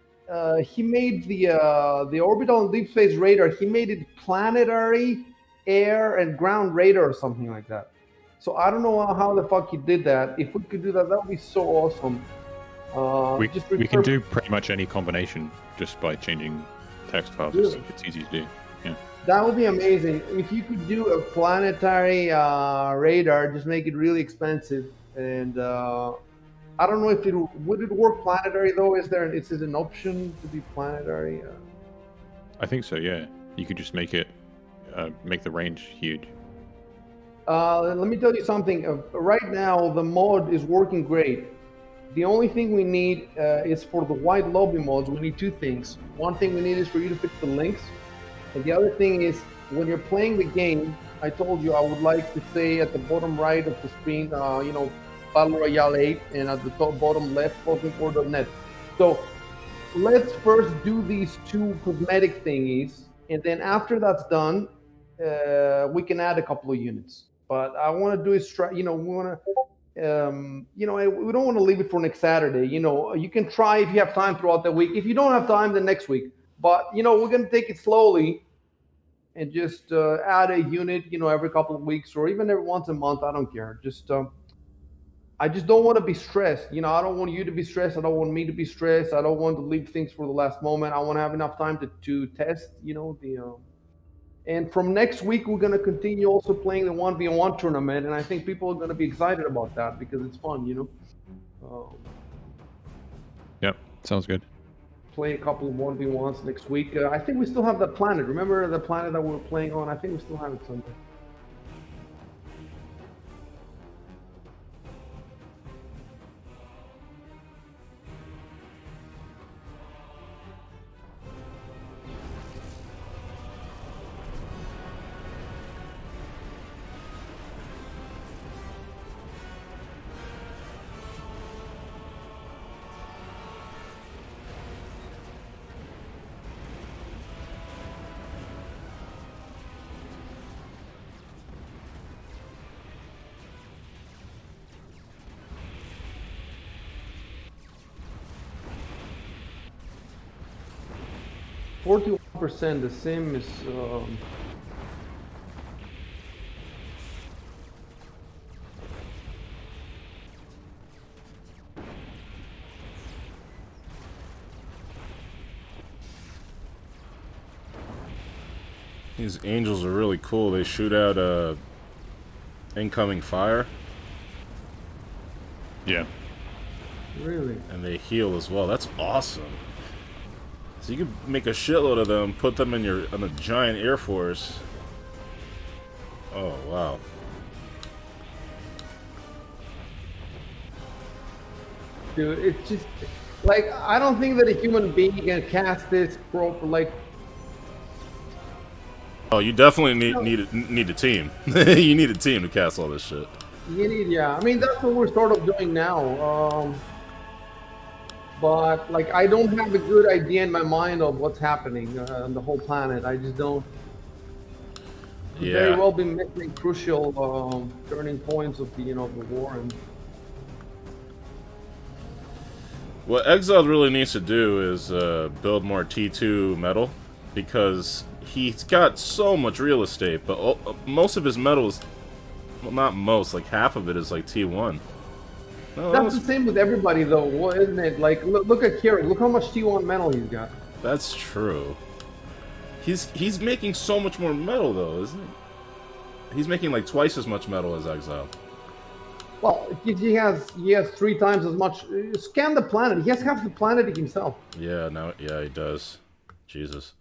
he made the orbital and deep space radar. He made it planetary, air, and ground radar or something like that. So I don't know how the fuck he did that. If we could do that, that would be so awesome. We Just can do pretty much any combination just by changing text files. Really? It's easy to do. Yeah. That would be amazing. If you could do a planetary radar, just make it really expensive. And I don't know if it would it work planetary though. Is it an option to be planetary? I think so. Yeah. You could just make it make the range huge. Let me tell you something. Right now, the mod is working great. The only thing we need is for the white lobby mods. We need two things. One thing we need is for you to fix the links. And the other thing is, when you're playing the game, I told you I would like to say at the bottom right of the screen, Battle Royale 8, and at the top bottom left, spokencore.net. So let's first do these two cosmetic thingies, and then after that's done, we can add a couple of units. But I want to do it straight. We want to. We don't want to leave it for next Saturday. You can try if you have time throughout the week. If you don't have time, then next week. But we're going to take it slowly and just add a unit, every couple of weeks or even every once a month. I don't care. I just don't want to be stressed. I don't want you to be stressed. I don't want me to be stressed. I don't want to leave things for the last moment. I want to have enough time to test, And from next week, we're going to continue also playing the 1v1 tournament. And I think people are going to be excited about that because it's fun, Yep. Sounds good. Play a couple of 1v1s next week. I think we still have that planet. Remember the planet that we were playing on? I think we still have it somewhere. %, the sim is These angels are really cool. They shoot out incoming fire. Yeah. really. And they heal as well. That's awesome. So you can make a shitload of them, put them in on a giant air force. Oh wow. Dude, it's just Like, I don't think that a human being can cast this proper. Like, Oh, you definitely need a team. You need a team to cast all this shit. you need, yeah. I mean, that's what we're sort of doing now. But like, I don't have a good idea in my mind of what's happening on the whole planet. I just don't. Could very Yeah. well be missing crucial turning points of the the war. And What Exile really needs to do is build more T2 metal, because he's got so much real estate, but most of his metal is, well, not most, like half of it is like T1. No, that's the same with everybody, though, isn't it? Like, look at Kieran. Look how much T1 metal he's got. that's true. He's making so much more metal though, isn't he? He's making like twice as much metal as Exile. Well, he has 3 times as much. Scan the planet. He has half the planet himself. Yeah, no, yeah, he does. Jesus.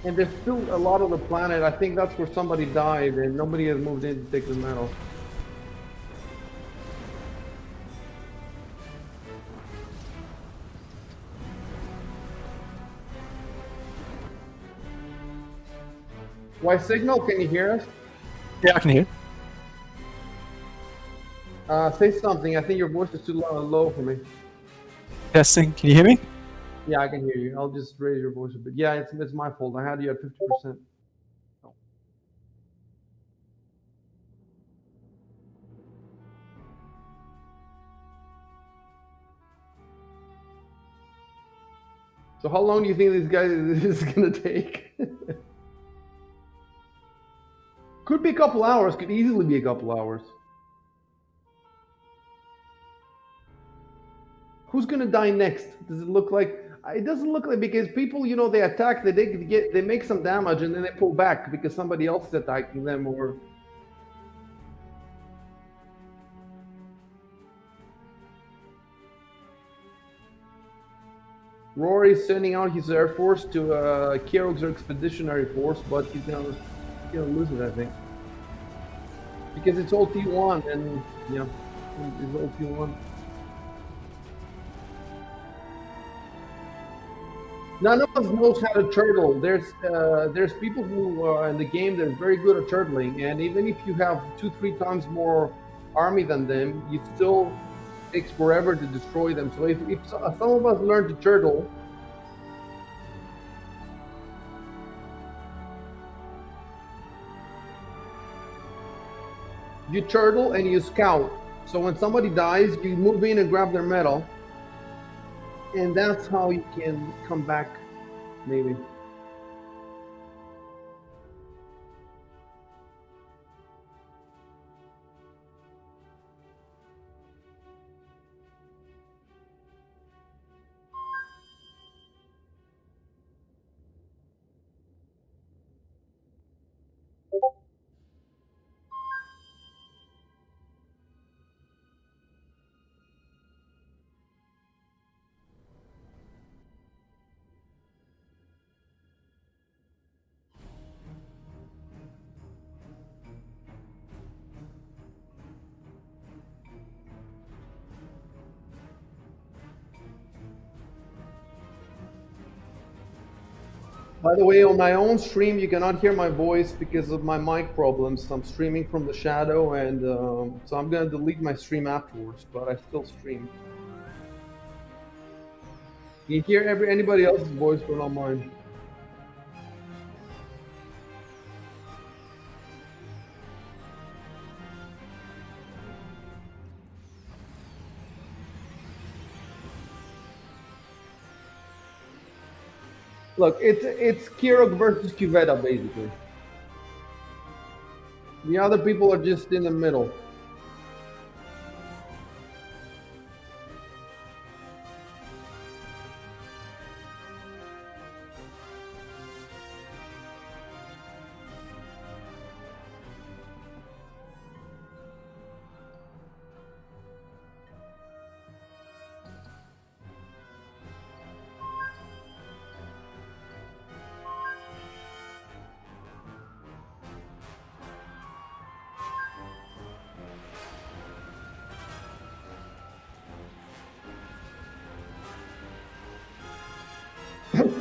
And there's still a lot of the planet. I think that's where somebody died, and nobody has moved in to take the metal. Why, Signal? Can you hear us? Yeah, I can hear. Say something. I think your voice is too low for me. Testing. Can you hear me? Yeah, I can hear you. I'll just raise your voice a bit. Yeah, it's my fault. I had you at 50%. So how long do you think this is gonna take? Could be a couple hours. Could easily be a couple hours. Who's gonna die next? Does it look like? It doesn't look like, because people, they attack, they make some damage, and then they pull back because somebody else is attacking them, or. Rory's sending out his air force to Kierog's expeditionary force, but he's gonna lose it, I think, because it's all T1, and yeah, it's all T1. None of us knows how to turtle. There's people who are in the game that are very good at turtling, and even if you have 2-3 times more army than them, you still takes forever to destroy them. So if some of us learn to turtle, you turtle and you scout. So when somebody dies, you move in and grab their medal, and that's how you can come back, maybe. By the way, on my own stream, you cannot hear my voice because of my mic problems. I'm streaming from the shadow, and so I'm gonna delete my stream afterwards, but I still stream. You can hear anybody else's voice, but not mine. Look, it's Kirok versus Cuvetta, basically. The other people are just in the middle.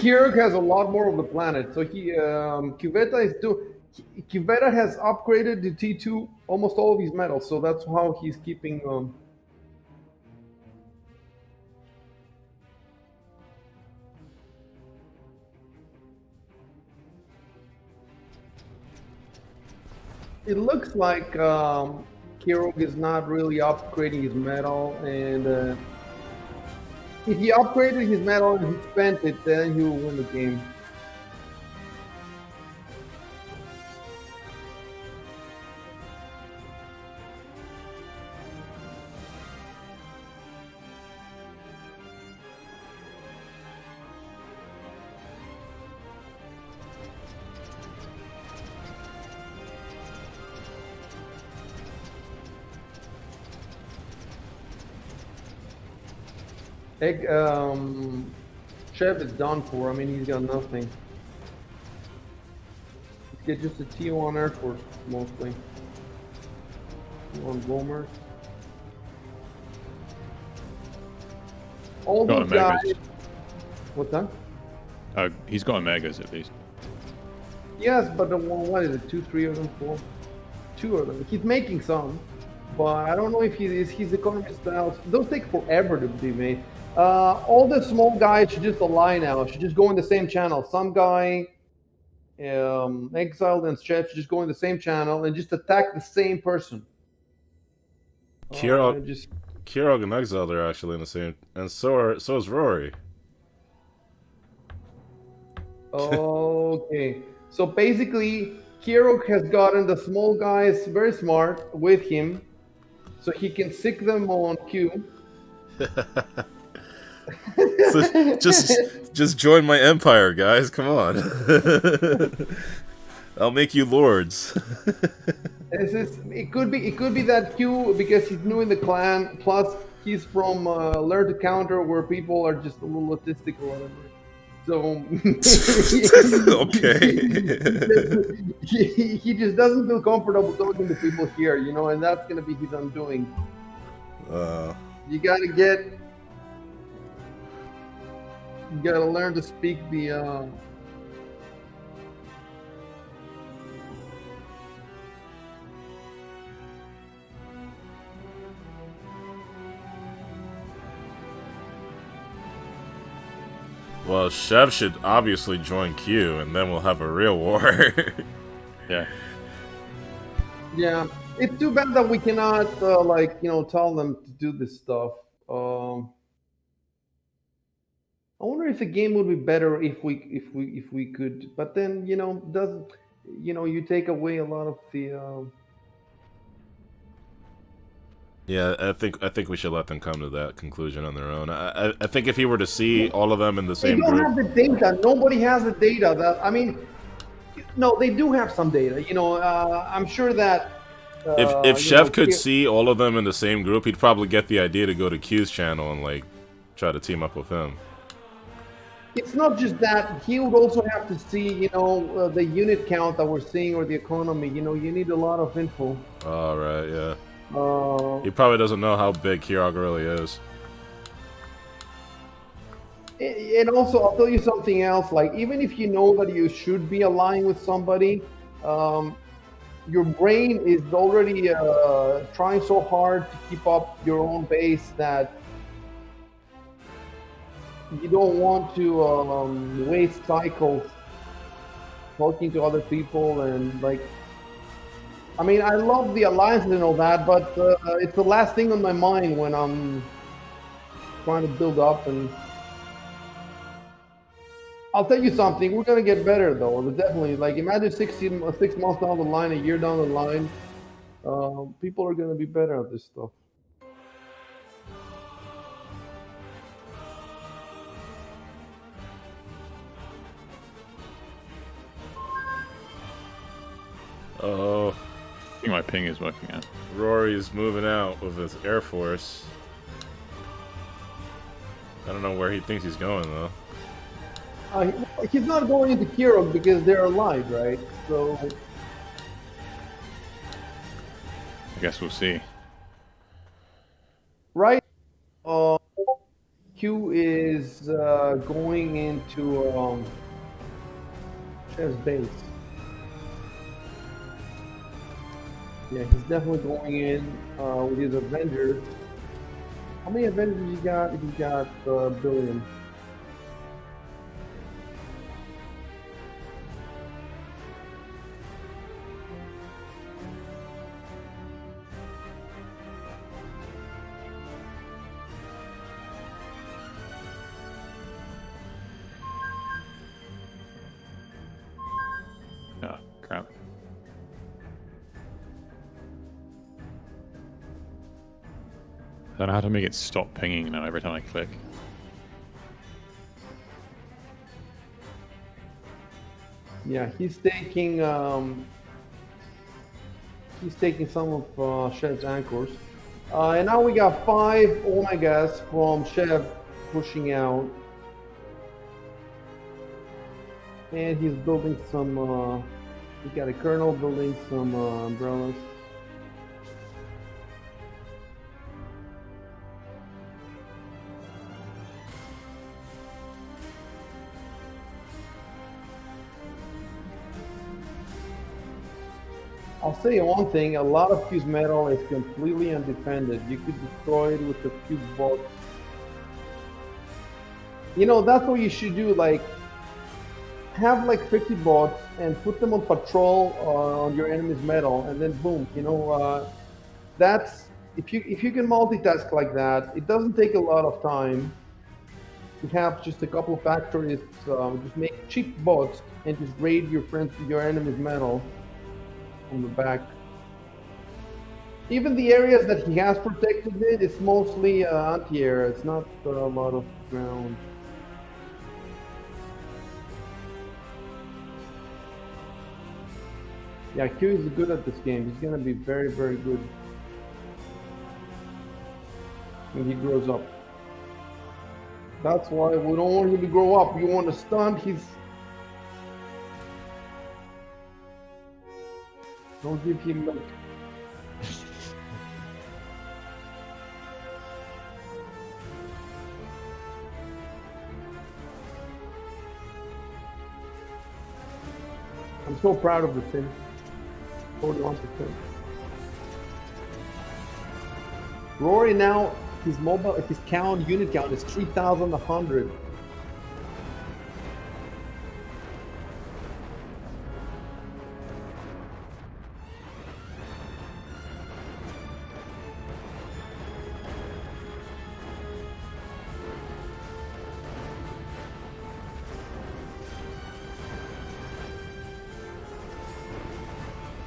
Kirk has a lot more of the planet. So Cuvetta has upgraded to T2 almost all of his metals. So that's how he's keeping. It looks like Kirk is not really upgrading his metal, and if he upgraded his metal and he spent it, then he will win the game. Egg, Chef is done for. I mean, he's got nothing. He's got just a T1 Air Force mostly. T1 bombers. All Got these guys. Omegas. What's that? He's got Omegas at least. Yes, but what is it? 2, 3 of them, 4, 2 of them. He's making some, but I don't know if his economy styles. Those take forever to be made. All the small guys should just align now. Should just go in the same channel. Some guy, Exiled and Chef should just go in the same channel and just attack the same person. Kirog Just and Exiled are actually in the same, and so is Rory. okay. So basically, Kirok has gotten the small guys very smart with him, so he can sick them on Q. So just join my empire, guys. Come on. I'll make you lords. It could be that Q because he's new in the clan. Plus, he's from Learn to Counter, where people are just a little autistic or whatever. So Okay. he just doesn't feel comfortable talking to people here, you know, and that's gonna be his undoing. You gotta learn to speak the. Well, Chev should obviously join Q, and then we'll have a real war. Yeah. Yeah, it's too bad that we cannot tell them to do this stuff. I wonder if the game would be better if we could, but then you take away a lot of the. Yeah, I think we should let them come to that conclusion on their own. I think if he were to see all of them in the They same don't group, have the data. Nobody has the data. No, they do have some data. I'm sure that. if Chef could see all of them in the same group, he'd probably get the idea to go to Q's channel and like try to team up with him. It's not just that. He would also have to see, the unit count that we're seeing or the economy. You need a lot of info. All right, yeah. He probably doesn't know how big Kirog really is. And also, I'll tell you something else. Like, even if you know that you should be aligning with somebody, your brain is already trying so hard to keep up your own base that you don't want to waste cycles talking to other people and like. I mean, I love the alliance and all that, but it's the last thing on my mind when I'm trying to build up. And I'll tell you something, we're gonna get better though. Definitely, like imagine 6 months down the line, a year down the line, people are gonna be better at this stuff. Oh, I think my ping is working out. Rory's moving out with his Air Force. I don't know where he thinks he's going though. He's not going into Kirog because they're allied, right? So I guess we'll see. right, Q is going into Chef's base. Yeah, he's definitely going in with his Avengers. How many Avengers he got? He got a billion. Oh, crap. I don't know how to make it stop pinging now every time I click. Yeah, he's taking some of Chef's anchors. And now we got 5 Omegas from Chef pushing out. And he's building some, we got a Colonel building some umbrellas. I'll say one thing, a lot of Q's metal is completely undefended. You could destroy it with a few bolts. You know, that's what you should do, like, have like 50 bots and put them on patrol on your enemy's metal, and then boom, you know, that's, if you can multitask like that, it doesn't take a lot of time. You have just a couple of factories, just make cheap bots and just raid your enemy's metal from the back. Even the areas that he has protected it's mostly anti-air. It's not a lot of ground. Yeah, Q is good at this game. He's gonna be very, very good when he grows up. That's why we don't want him to grow up. You want to stunt his. Don't give him milk. I'm so proud of the thing. 41%. Rory now, his unit count is 3,100.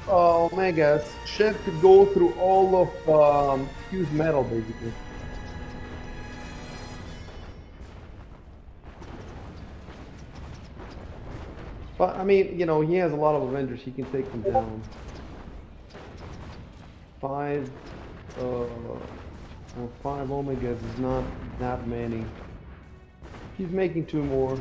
Omegas, Chef could go through all of Q's metal basically. But I mean, you know, he has a lot of Avengers. He can take them down. 5 Omegas is not that many. He's making 2 more.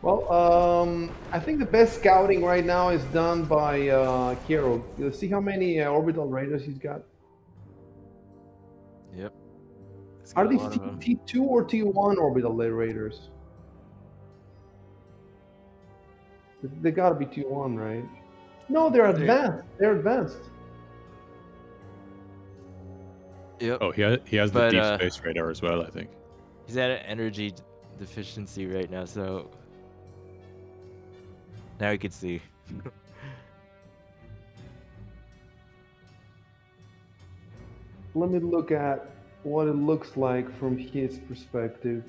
Well, I think the best scouting right now is done by Kiro. You see how many orbital raiders he's got? Yep. He's Are got a these lot of 'em. T2 or T1 orbital raiders? They gotta be T1, right? No, they're advanced. They're advanced. Yep. Oh, he has the But, deep space radar as well, I think. He's at an energy deficiency right now, so now he can see. Let me look at what it looks like from his perspective.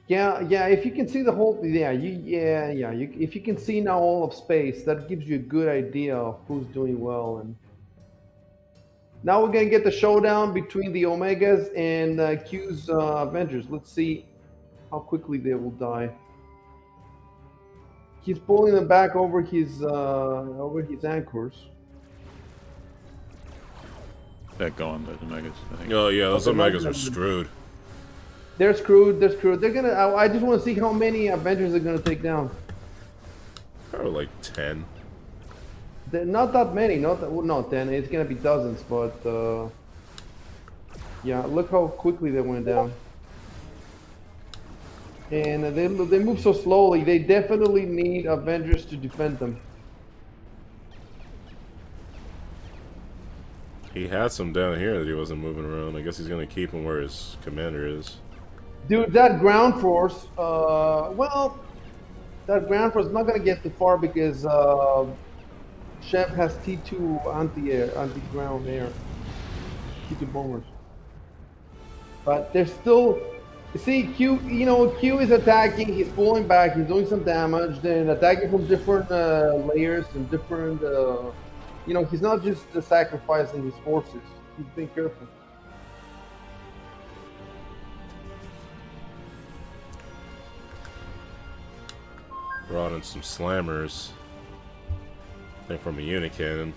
Yeah, if you can see the whole, if you can see now all of space, that gives you a good idea of who's doing well. And now we're gonna get the showdown between the Omegas and Q's Avengers. Let's see how quickly they will die. He's pulling them back over his anchors. They're gone, those Omegas, I think. Oh yeah, those Okay, Omegas now- are screwed. They're screwed. They're screwed. They're gonna. I just want to see how many Avengers they're gonna take down. Probably like 10. They're not that many. Not that, well, not 10. It's gonna be dozens. But yeah, look how quickly they went down. And they move so slowly. They definitely need Avengers to defend them. He had some down here that he wasn't moving around. I guess he's gonna keep him where his commander is. Dude, that ground force. Well, that ground force is not gonna get too far because Chef has T2 anti-air, anti-ground air, T2 bombers. But there's still. See, Q. You know, Q is attacking. He's pulling back. He's doing some damage. Then attacking from different layers and different. You know, he's not just sacrificing his forces. He's being careful. Brought in some slammers. I think from a unit cannon.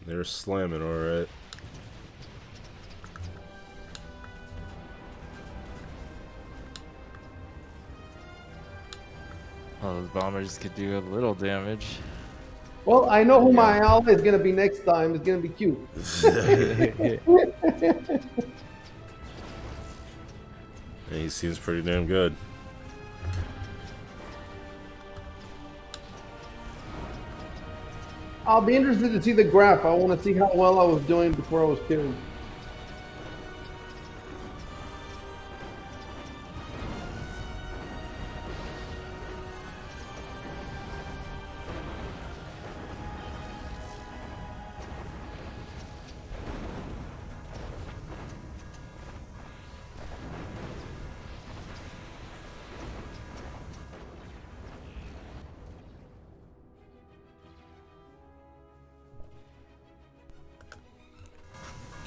They're slamming alright. Oh, those bombers could do a little damage. Well, I know who my ally is gonna be next time. It's gonna be Q. He seems pretty damn good. I'll be interested to see the graph. I want to see how well I was doing before I was killed.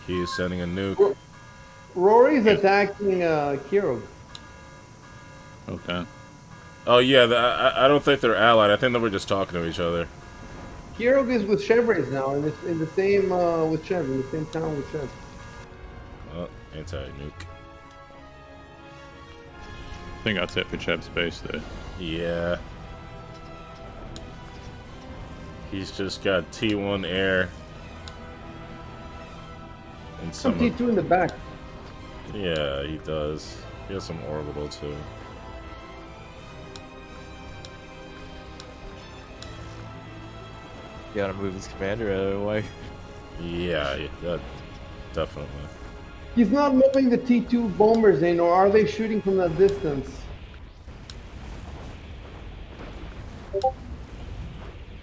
He's sending a nuke. Rory's attacking Kiro. Okay. Oh yeah, I don't think they're allied. I think they were just talking to each other. Kiro is with Chevrays now, in the same with Chev, in the same town with Chev. Oh, anti-nuke. I think that's it for Chev's base there. Yeah. He's just got T1 air. And Some some T2 in the back. Yeah, he does. He has some orbital too. Gotta move his commander out of the way. Yeah, that definitely. He's not moving the T2 bombers in, or are they shooting from that distance?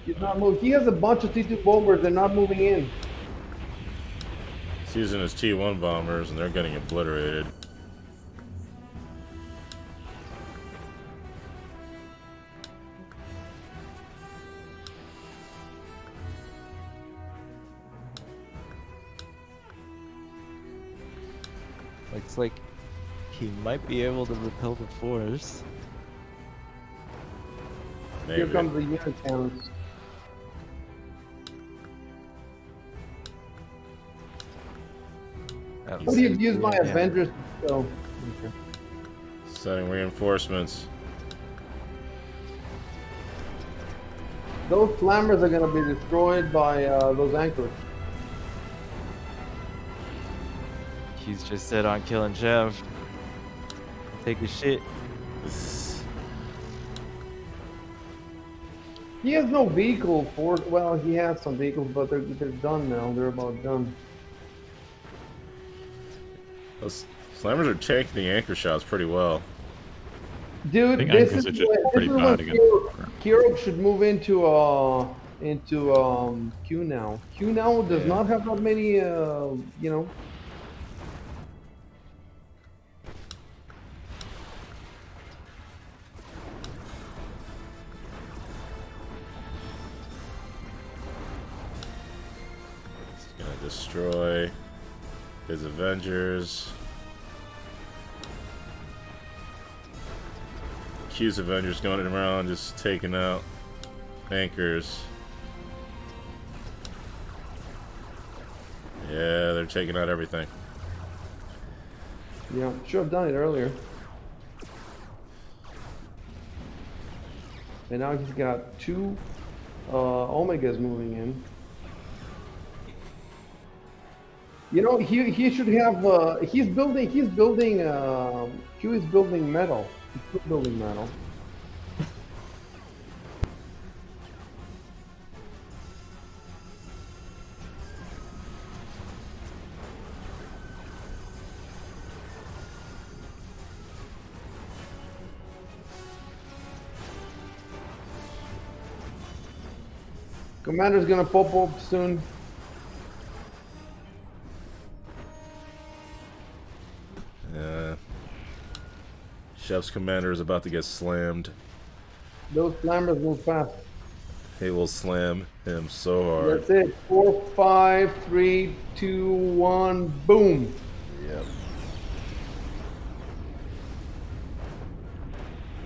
He's not moving. He has a bunch of T2 bombers. They're not moving in. He's using his T1 bombers and they're getting obliterated. Looks like he might be able to repel the force. Maybe. Here comes the unit cannons. How do you use my Avengers? So, okay. Setting reinforcements. Those slammers are going to be destroyed by those anchors. He's just set on killing Jeff. Take a shit. He has no vehicle for. Well, he has some vehicles, but they're done now. They're about done. Those slammers are taking the anchor shots pretty well. Dude, think this anchors is, are just this pretty is bad when against Kiro should move into Q now. Q now does not have that many, you know. He's gonna destroy his Avengers. Q's Avengers going around just taking out anchors. Yeah, they're taking out everything. Yeah, should have done it earlier. And now he's got 2 Omegas moving in. You know, he should have. He's building. Q is building metal. He's still building metal. Commander's gonna pop up soon. Chef's commander is about to get slammed. Those slammers move fast. He will slam him so hard. That's it. 4, 5, 3, 2, 1, boom. Yep.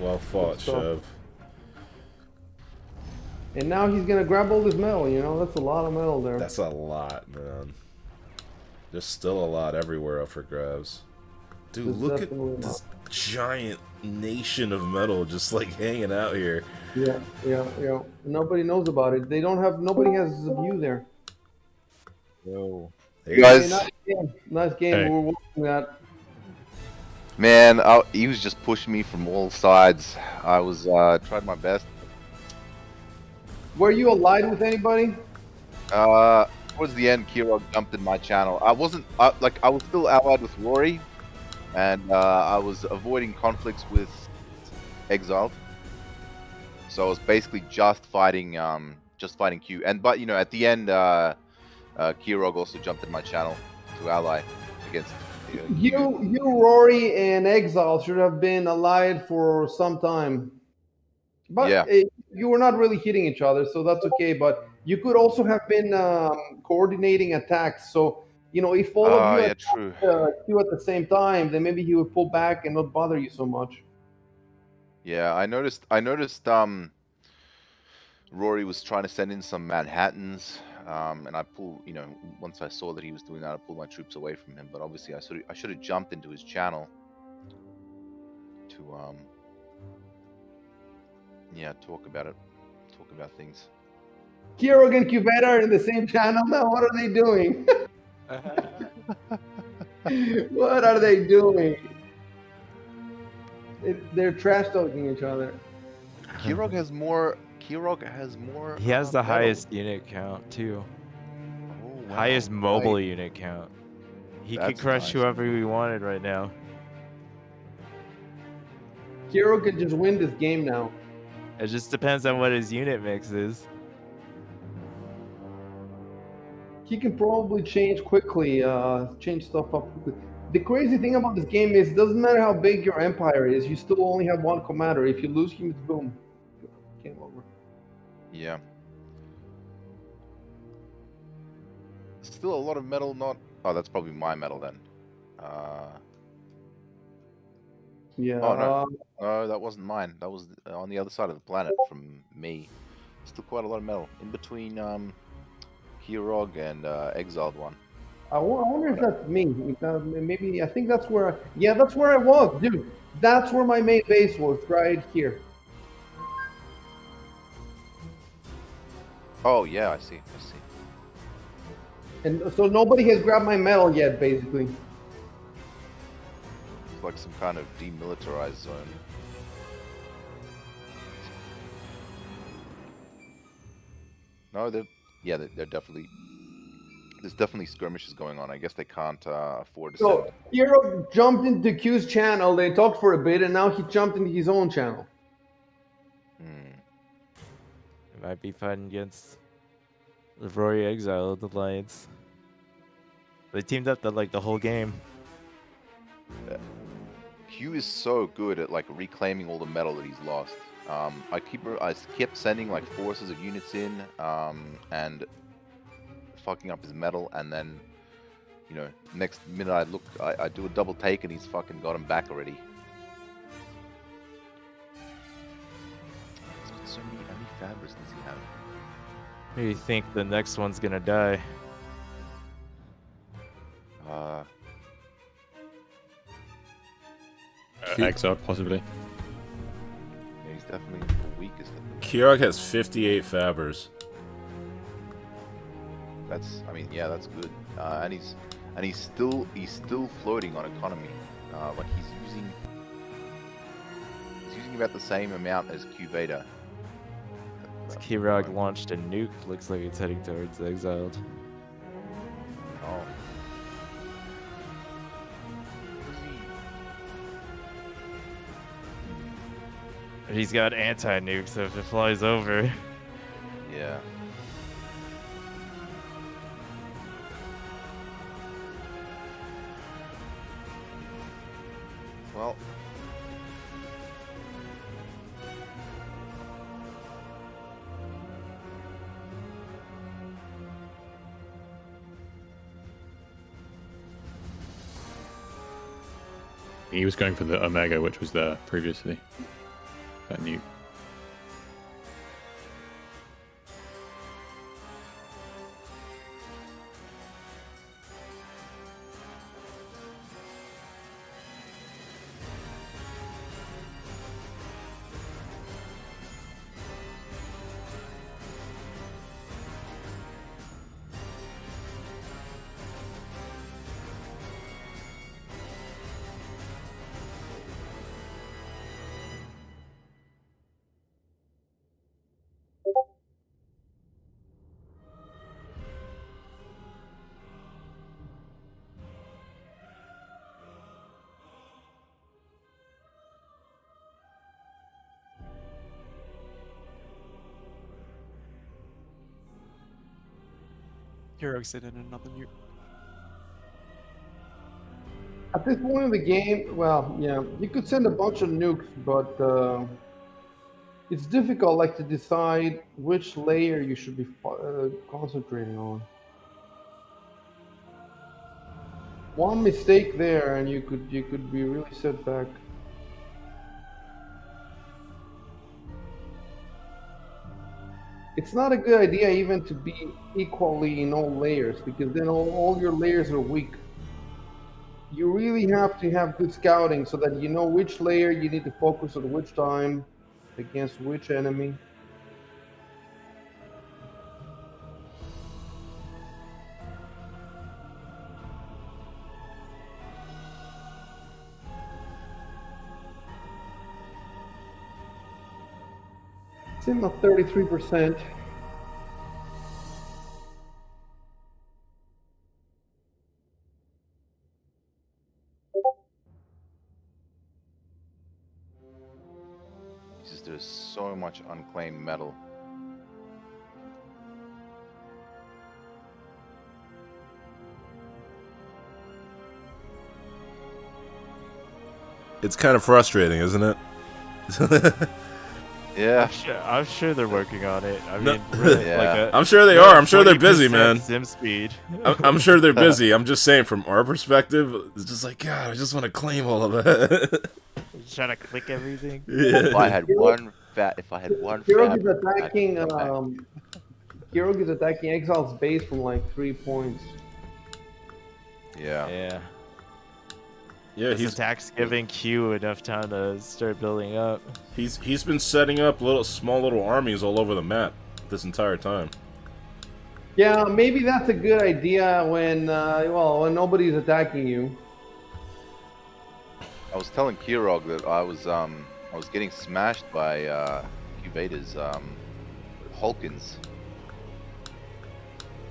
Well fought, Good stuff. Chev. And now he's gonna grab all this metal. You know, that's a lot of metal there. That's a lot, man. There's still a lot everywhere up for grabs. Dude, There's look at definitely a lot. this giant nation of metal just like hanging out here. Yeah. Nobody knows about it. They don't have. Nobody has a view there. Yo. You guys, Nice game. Nice game. Hey. We're watching that. man, he was just pushing me from all sides. I was tried my best. Were you allied with anybody? Towards the end, Kirog jumped in my channel. I wasn't I was still allied with Rory, and I was avoiding conflicts with Exiled. So I was basically just fighting Q. But you know, at the end, Kirog also jumped in my channel to ally against. You, Rory, and Exile should have been allied for some time. But Yeah. you were not really hitting each other, so that's okay. But you could also have been coordinating attacks. So, you know, if all of you Yeah, true. attacked Q at the same time, then maybe he would pull back and not bother you so much. Yeah, I noticed. Rory was trying to send in some Manhattans, and I pulled. You know, once I saw that he was doing that, I pulled my troops away from him. But obviously, I should have jumped into his channel to yeah, talk about things. Kirog and Cuvetta are in the same channel now. What are they doing? What are they doing? They're trash talking each other. Kirog has more. He has the metal. highest unit count too. Oh, wow. Highest mobile Right. unit count. He could That's crush nice. whoever we wanted right now. Kirog could just win this game now. It just depends on what his unit mix is. He can probably change quickly, change stuff up quickly. The crazy thing about this game is it doesn't matter how big your empire is, you still only have one commander. If you lose him, it's boom. Game over. Yeah. Still a lot of metal. Not. Oh, that's probably my metal then. Yeah. Oh, no. No, that wasn't mine. That was on the other side of the planet from me. Still quite a lot of metal in between Kirog and Exiled one. I wonder if that's me. Maybe I think that's where. Yeah, that's where I was, dude. That's where my main base was, right here. Oh yeah, I see. And so nobody has grabbed my medal yet, basically. It's like some kind of demilitarized zone. No, they're definitely. There's definitely skirmishes going on. I guess they can't afford to send. So Hero jumped into Q's channel. They talked for a bit, and now he jumped into his own channel. It might be fighting against the Rory Exiled Alliance. They teamed up the whole game. Q is so good at like reclaiming all the metal that he's lost. I kept sending like forces of units in and fucking up his metal, and then you know, next minute I do a double take and he's fucking got him back already. He's got so many, how many fabrics does he have? Who do you think the next one's gonna die? Exile, possibly. Yeah, he's definitely the weakest of them. Kirog has 58 Fabbers. That's, I mean, yeah, that's good. And he's still floating on economy. Like he's using about the same amount as Q Beta. Kirog launched a nuke. Looks like it's heading towards Exiled. Oh. He's got anti-nuke, so if it flies over, Yeah. Well. He was going for the Omega, which was there previously. That nuke. Kirog sent in another nuke. At this point in the game, well, yeah, you could send a bunch of nukes, but it's difficult, like, to decide which layer you should be concentrating on. One mistake there, and you could be really set back. It's not a good idea even to be equally in all layers, because then all your layers are weak. You really have to have good scouting so that you know which layer you need to focus at which time against which enemy. Sim at 33%. It's just there's so much unclaimed metal. It's kind of frustrating, isn't it? Yeah. I'm sure they're working on it. I No. mean, really, Yeah. like I'm sure they are. I'm sure they're busy, 40% man. Sim speed. I'm sure they're busy. I'm just saying, from our perspective, it's just like, God, I just want to claim all of that. Just trying to click everything. If I had one Kirog is fab, attacking. I'd come back. Kirog is attacking Exile's base from like 3 points. Yeah. Yeah. Yeah, This he's attack's giving Q enough time to start building up. he's been setting up small little armies all over the map this entire time. Yeah, maybe that's a good idea when when nobody's attacking you. I was telling Kirog that I was getting smashed by Cubata's Hulkins.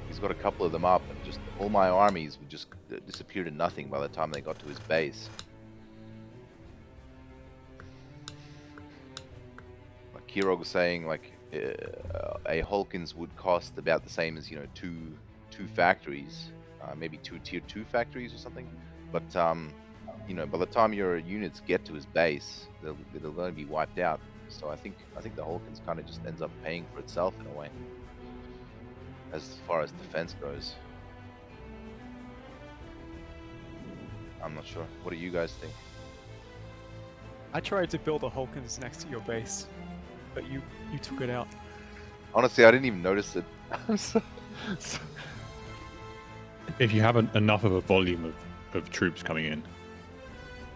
He's got a couple of them up, and just all my armies would just disappear to nothing by the time they got to his base. Like Kirog was saying, like a Hulkins would cost about the same as two factories, maybe 2 tier 2 factories or something. But by the time your units get to his base, they'll going to be wiped out. So I think the Hulkins kind of just ends up paying for itself in a way, as far as defense goes. I'm not sure. What do you guys think? I tried to build a Hulkins next to your base, but you took it out. Honestly, I didn't even notice it. If you have enough of a volume of troops coming in,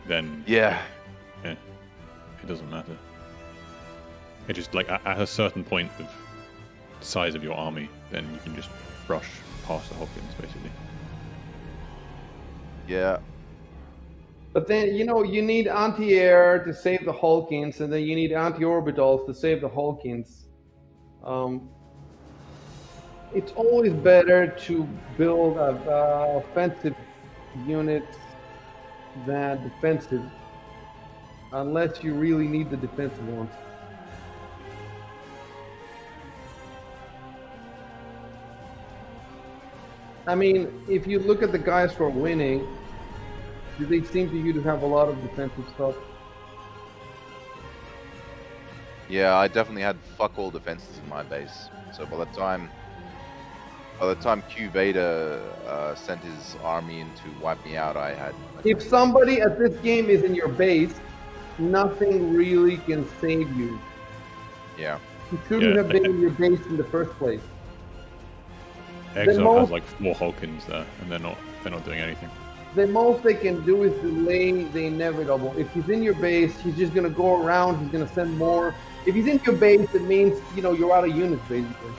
then Yeah. Yeah, it doesn't matter. It just like at a certain point of size of your army, then you can just rush past the Hawkins basically. Yeah. But then, you need anti-air to save the Hulkins, and then you need anti-orbitals to save the Hulkins. It's always better to build offensive units than defensive, unless you really need the defensive ones. I mean, if you look at the guys who are winning, do they seem to you to have a lot of defensive stuff? Yeah, I definitely had fuck all defenses in my base. So by the time Q Vader sent his army in to wipe me out, I had. If somebody at this game is in your base, nothing really can save you. Yeah. He shouldn't Yeah, have been in your base in the first place. Exile has like 4 Hawkins there, and they're not doing anything. The most they can do is delay the inevitable. If he's in your base, he's just gonna go around. He's gonna send more. If he's in your base, it means you're out of units basically.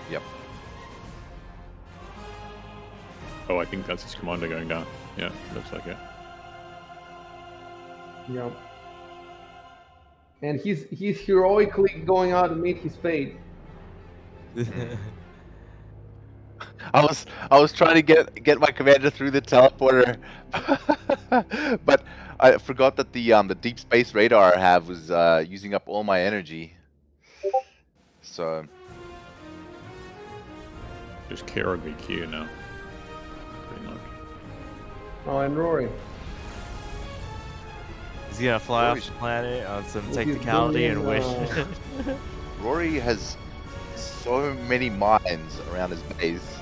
Yep. Oh, I think that's his commander going down. Yeah, looks like it. Yeah. And he's heroically going out to meet his fate. I was trying to get my commander through the teleporter, but I forgot that the deep space radar I have was using up all my energy. So Just Kira VQ now, pretty much. Oh, and Rory. He's gonna fly off Rory's- the planet on some He's technicality and wish. doing, Rory has so many mines around his base.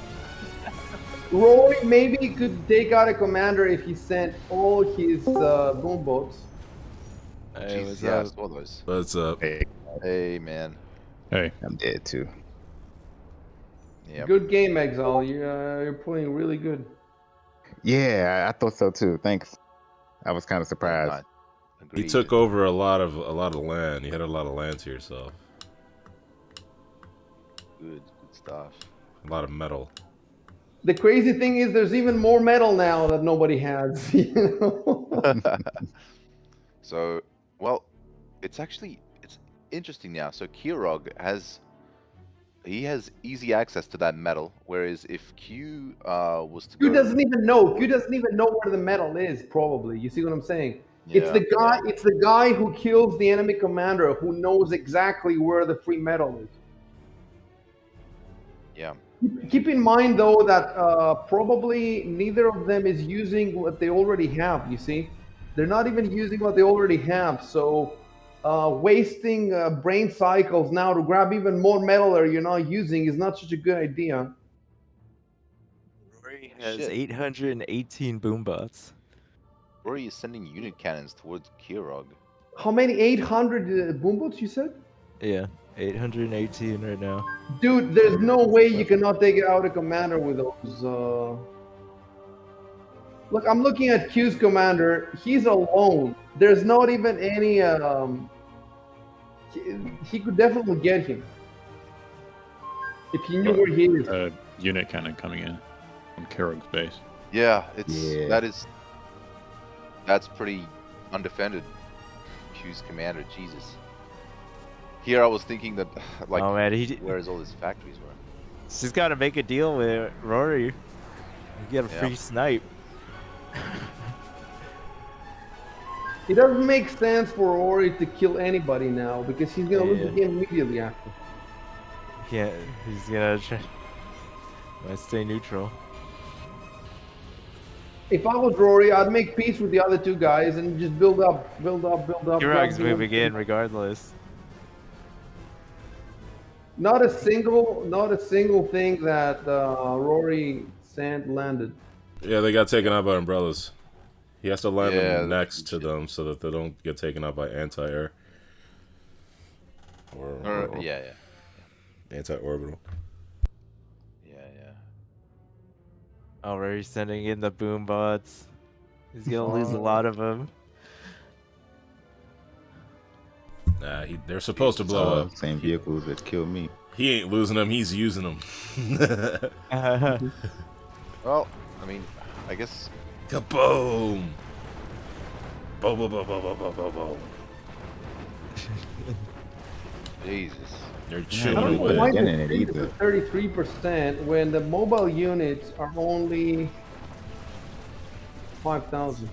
Rory maybe could take out a commander if he sent all his boom boats. Hey, Jesus, what's yeah, I up? saw those. What's up? Hey, man. Hey, I'm dead too. Yeah. Good game, Exile. You're playing really good. Yeah, I thought so too. Thanks. I was kind of surprised. Nice. You Agreed. took over a lot of land. You had a lot of land to yourself. Good stuff. A lot of metal. The crazy thing is, there's even more metal now that nobody has. So, well, it's interesting now. So Kirog has easy access to that metal, whereas if Q was to Q go, doesn't even know. Q doesn't even know where the metal is. Probably. You see what I'm saying? It's Yeah, the guy. It's the guy who kills the enemy commander who knows exactly where the free metal is. yeah, Keep in mind though that probably neither of them is using what they already have. You see, they're not even using what they already have. So wasting brain cycles now to grab even more metal that you're not using is not such a good idea. Rory has Shit. 818 boombots. Rory is sending unit cannons towards Kirog. How many 800 boombots you said? Yeah, 818 right now. Dude, there's no way you cannot take out a commander with those. Look, I'm looking at Q's commander. He's alone. There's not even any. He could definitely get him if he knew where he is. unit cannon coming in on Kirog's base. Yeah, Yeah. that's pretty undefended. Q's commander, Jesus. Here I was thinking that, like, Oh man, whereas all his factories were. she's got to make a deal with Rory. You get a Yeah. free snipe. It doesn't make sense for Ori to kill anybody now because he's gonna lose the game immediately after. Yeah, he's gonna try. Might stay neutral. If I was Rory, I'd make peace with the other two guys and just build up. Kirog's moving in regardless. Not a single thing that Rory sent landed. Yeah, they got taken out by umbrellas. He has to land Yeah, them next to them so that they don't get taken out by anti-air. Or Yeah. anti-orbital. Yeah. Already sending in the boombots. He's gonna lose a lot of them. They're supposed to blow up. Same vehicles that killed me. He ain't losing them. He's using them. Well, I mean, I guess. Kaboom! Boom, boom, boom, boom, boom, boom, boom, boom. Jesus. They're I chewing don't know Put why away. a dent in they it think either. it's 33% when the mobile units are only 5,000.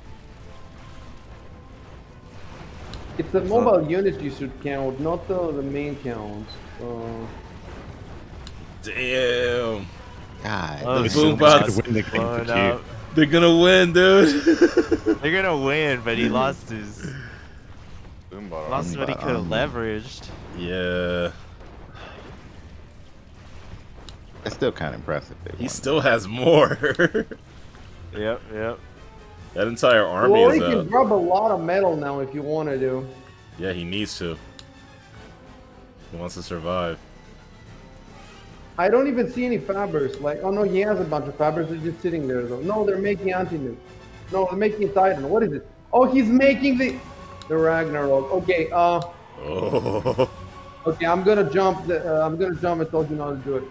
It's the mobile units you should count, not the main counts. Damn. God, Oh, The damn. boom bots. Could win the game blowing for Q. up. They're gonna win, dude. They're gonna win, but he lost his Boombot lost army. what he Boombot could have army. leveraged. Yeah. That's still kind of impressive. They He won. still has more. Yep, yep. That entire army Rory is can up. drop a lot of metal now if you want to do. Yeah, he needs to. He wants to survive. I don't even see any fabbers. Like, oh no, he has a bunch of fabbers. They're just sitting there though. No, they're making anti-nuke. No, they're making a Titan. What is it? Oh, he's making the Ragnarok. Okay, Oh. okay. I'm gonna jump. I'm gonna jump and told you not to do it.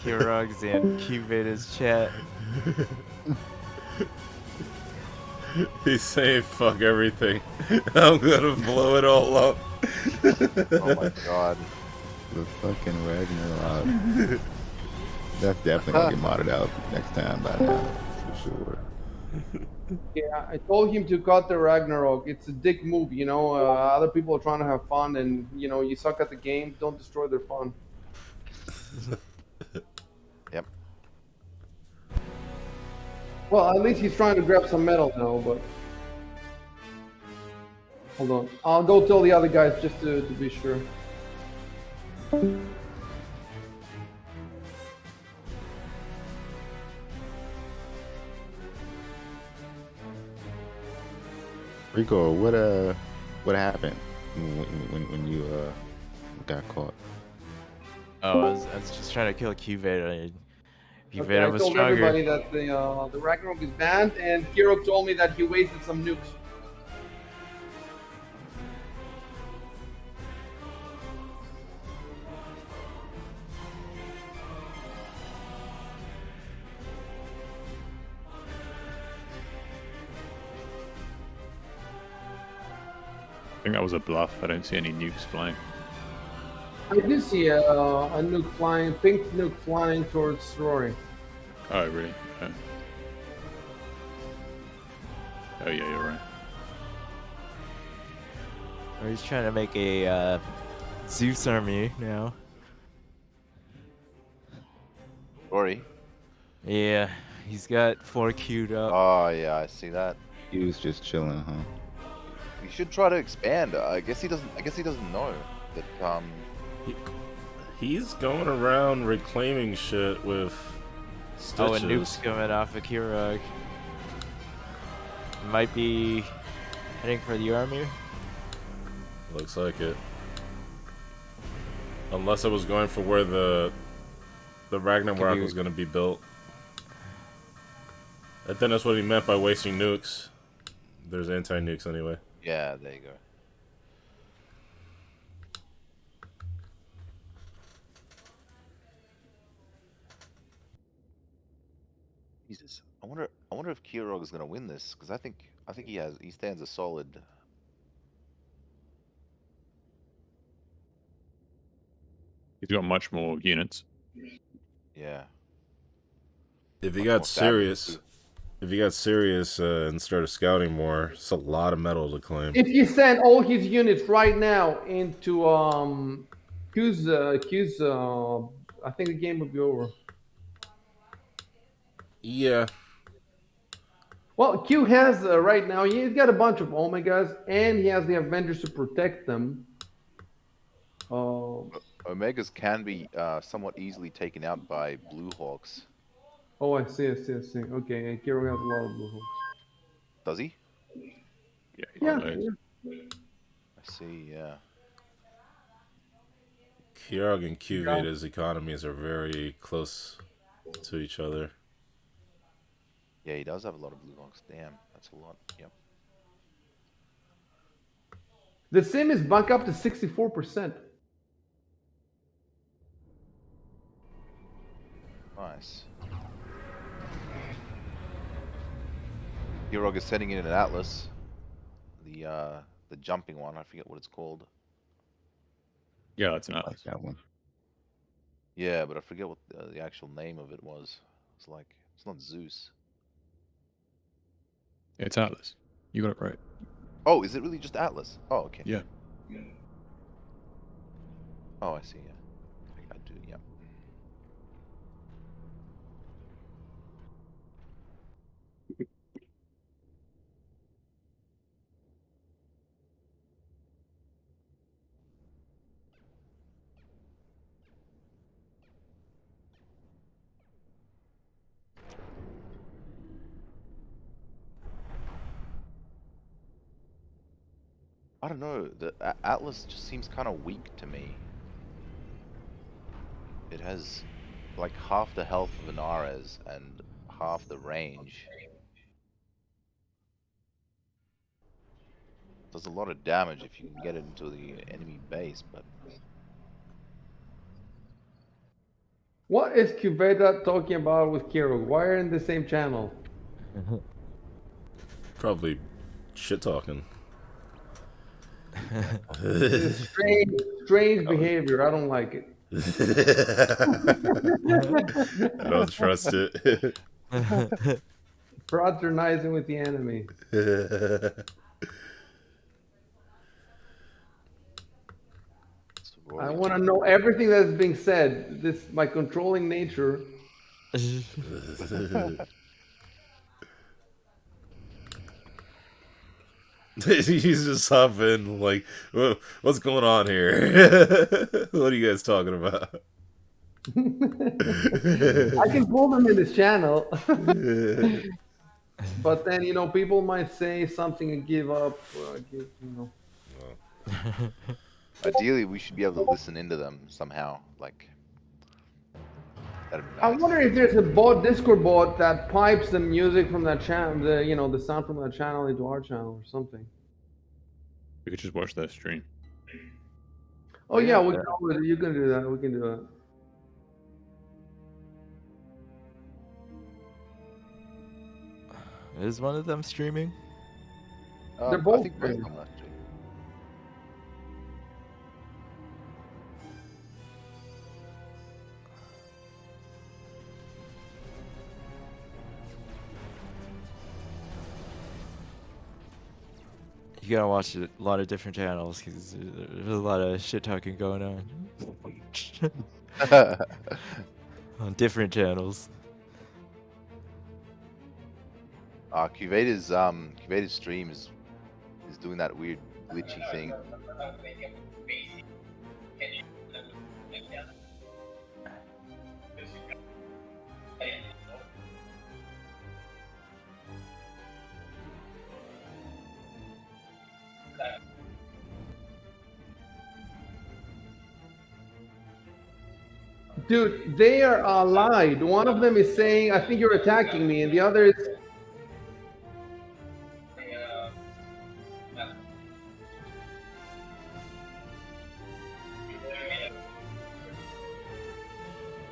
Kirog's in Q-Beta's chat. He's saying fuck everything. I'm gonna blow it all up. Oh my god. The fucking Ragnarok. That's definitely gonna get modded out next time by now, for sure. Yeah, I told him to cut the Ragnarok. It's a dick move, you know. Other people are trying to have fun, and you know, you suck at the game. Don't destroy their fun. Yep. Well, at least he's trying to grab some metal now, but hold on. I'll go tell the other guys just to be sure. Rico, what happened when you got caught? Oh, I was just trying to kill Q-Beta. Okay, Q-Beta I was told stronger. everybody that the Ragnarok is banned, and Hero told me that he wasted some nukes. I think that was a bluff. I don't see any nukes flying. I do see a nuke flying, pink nuke flying towards Rory. Oh, really? Oh, oh yeah, you're right. Or he's trying to make a Zeus army now. Rory. Yeah, he's got 4 queued up. Oh yeah, I see that. He was just chilling, huh? You should try to expand. I guess he doesn't. I guess he doesn't know that. He's going around reclaiming shit with stitches. Oh, and nuke's coming off of Kirog. Might be heading for the army. Looks like it. Unless it was going for where the Ragnarok was going to be built. I think that's what he meant by wasting nukes. There's anti-nukes anyway. Yeah, there you go. Jesus, I wonder if Kirog is gonna win this because I think he stands a solid. He's got much more units. Yeah. If he Much got more serious, fabulous, and started scouting more, it's a lot of metal to claim. If he sent all his units right now into Q's, I think the game would be over. Yeah. Well, Q has right now. He's got a bunch of Omegas, and he has the Avengers to protect them. Omegas can be somewhat easily taken out by Blue Hawks. Oh, I see. Okay, Kiro has a lot of Blue Hawks. Does he? Yeah, he's Yeah, got loads. I see. Yeah. Kirog and Q-Vita's economies are very close to each other. Yeah, he does have a lot of Blue Hawks. Damn, that's a lot. Yep. The sim is back up to 64%. Nice. Kirog is sending in an Atlas. The jumping one. I forget what it's called. Yeah, that's an I like Atlas. that one. Yeah, but I forget what the actual name of it was. It's like it's not Zeus. It's Atlas. You got it right. Oh, is it really just Atlas? Oh, okay. Yeah. Oh, I see. Yeah, I do. Yeah. I don't know. The Atlas just seems kind of weak to me. It has like half the health of an Ares and half the range. Does a lot of damage if you can get it into the enemy base, but What is Cuveta talking about with Kirog? Why are in the same channel? Probably shit talking. This is strange behavior. I don't like it. I don't trust it. Fraternizing with the enemy. I want to know everything that's being said. This my controlling nature. He's just hopping like, what's going on here? What are you guys talking about? I can pull them in this channel. But then, people might say something and give up. ideally we should be able to listen into them somehow. Like that'd be I nice. wonder if there's a Discord bot that pipes the music from that channel, the sound from that channel into our channel or something. We could just watch their stream. Oh yeah, you can do that. We can do that. Is one of them streaming? They're both I think both of streaming. them actually. You gotta watch a lot of different channels because there's a lot of shit talking going on on different channels. Cuveta's stream is doing that weird glitchy thing. Dude, they are allied. One of them is saying, "I think you're attacking me," and the other is.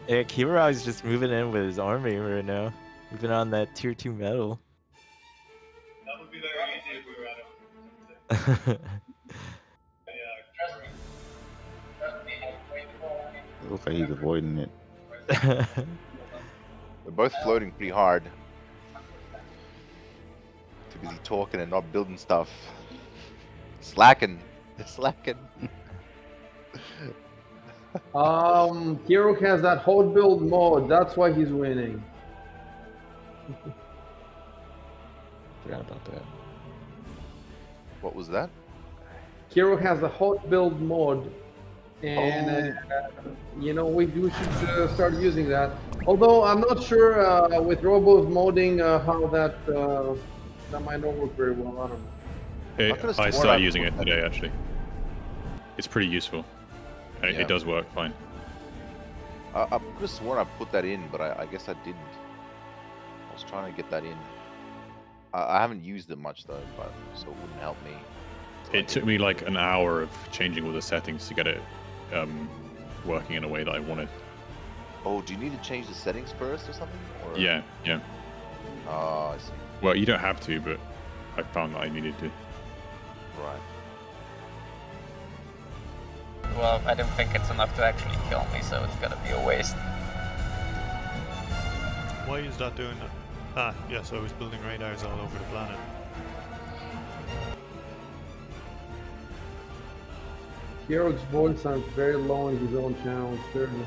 Yeah, Kibarag's just moving in with his army right now. Moving on that tier 2 metal. That would be very easy if we were out of. It looks like he's avoiding it. They're both floating pretty hard. Too busy talking and not building stuff. Slacking. They're slacking. Kirok has that hot build mode. That's why he's winning. Forgot about that. What was that? Kirok has a hot build mode, and we should start using that. Although I'm not sure with Robo's modding how that might not work very well. I don't know. I started using it today actually. It's pretty useful. And Yeah. it does work fine. I could have sworn I put that in, but I guess I didn't. I was trying to get that in. I haven't used it much though, so it wouldn't help me. It took me like an hour of changing all the settings to get it working in a way that I wanted. Oh, do you need to change the settings first or something? Or... Yeah. Oh, I see. Well, you don't have to, but I found that I needed to. Right. Well, I don't think it's enough to actually kill me, so it's gonna be a waste. Why is that doing that? Ah, yeah, so I was building radars all over the planet. Kiero's voice sounds very low in his own channel. It's terrible.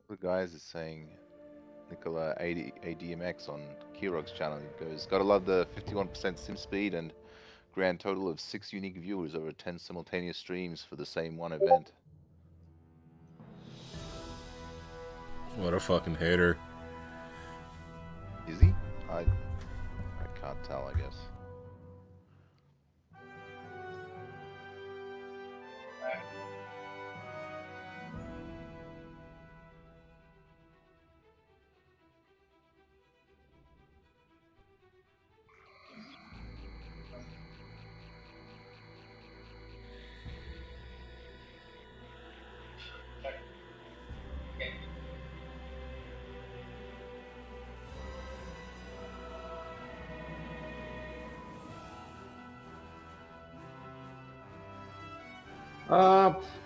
The guys is saying Nicola ADMX on Kirog's channel. He goes, gotta love the 51% sim speed and grand total of 6 unique viewers over 10 simultaneous streams for the same one event. What a fucking hater. Is he? I can't tell, I guess.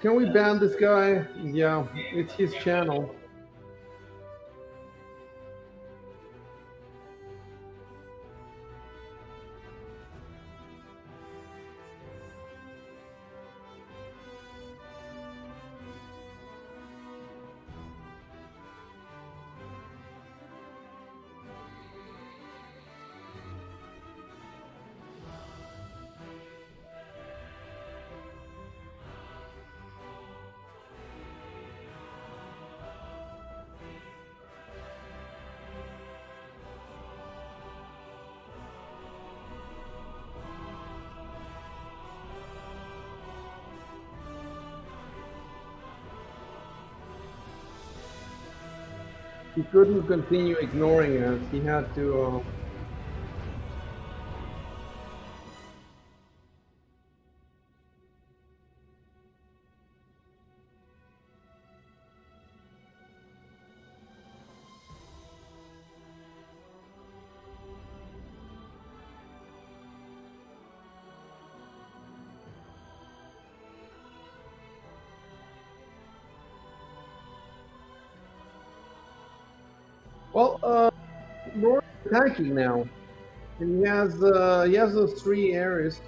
Can we ban this guy? Yeah, it's his channel. He couldn't continue ignoring us. He had to. Well, Roy's attacking now, and he has those 3 areas.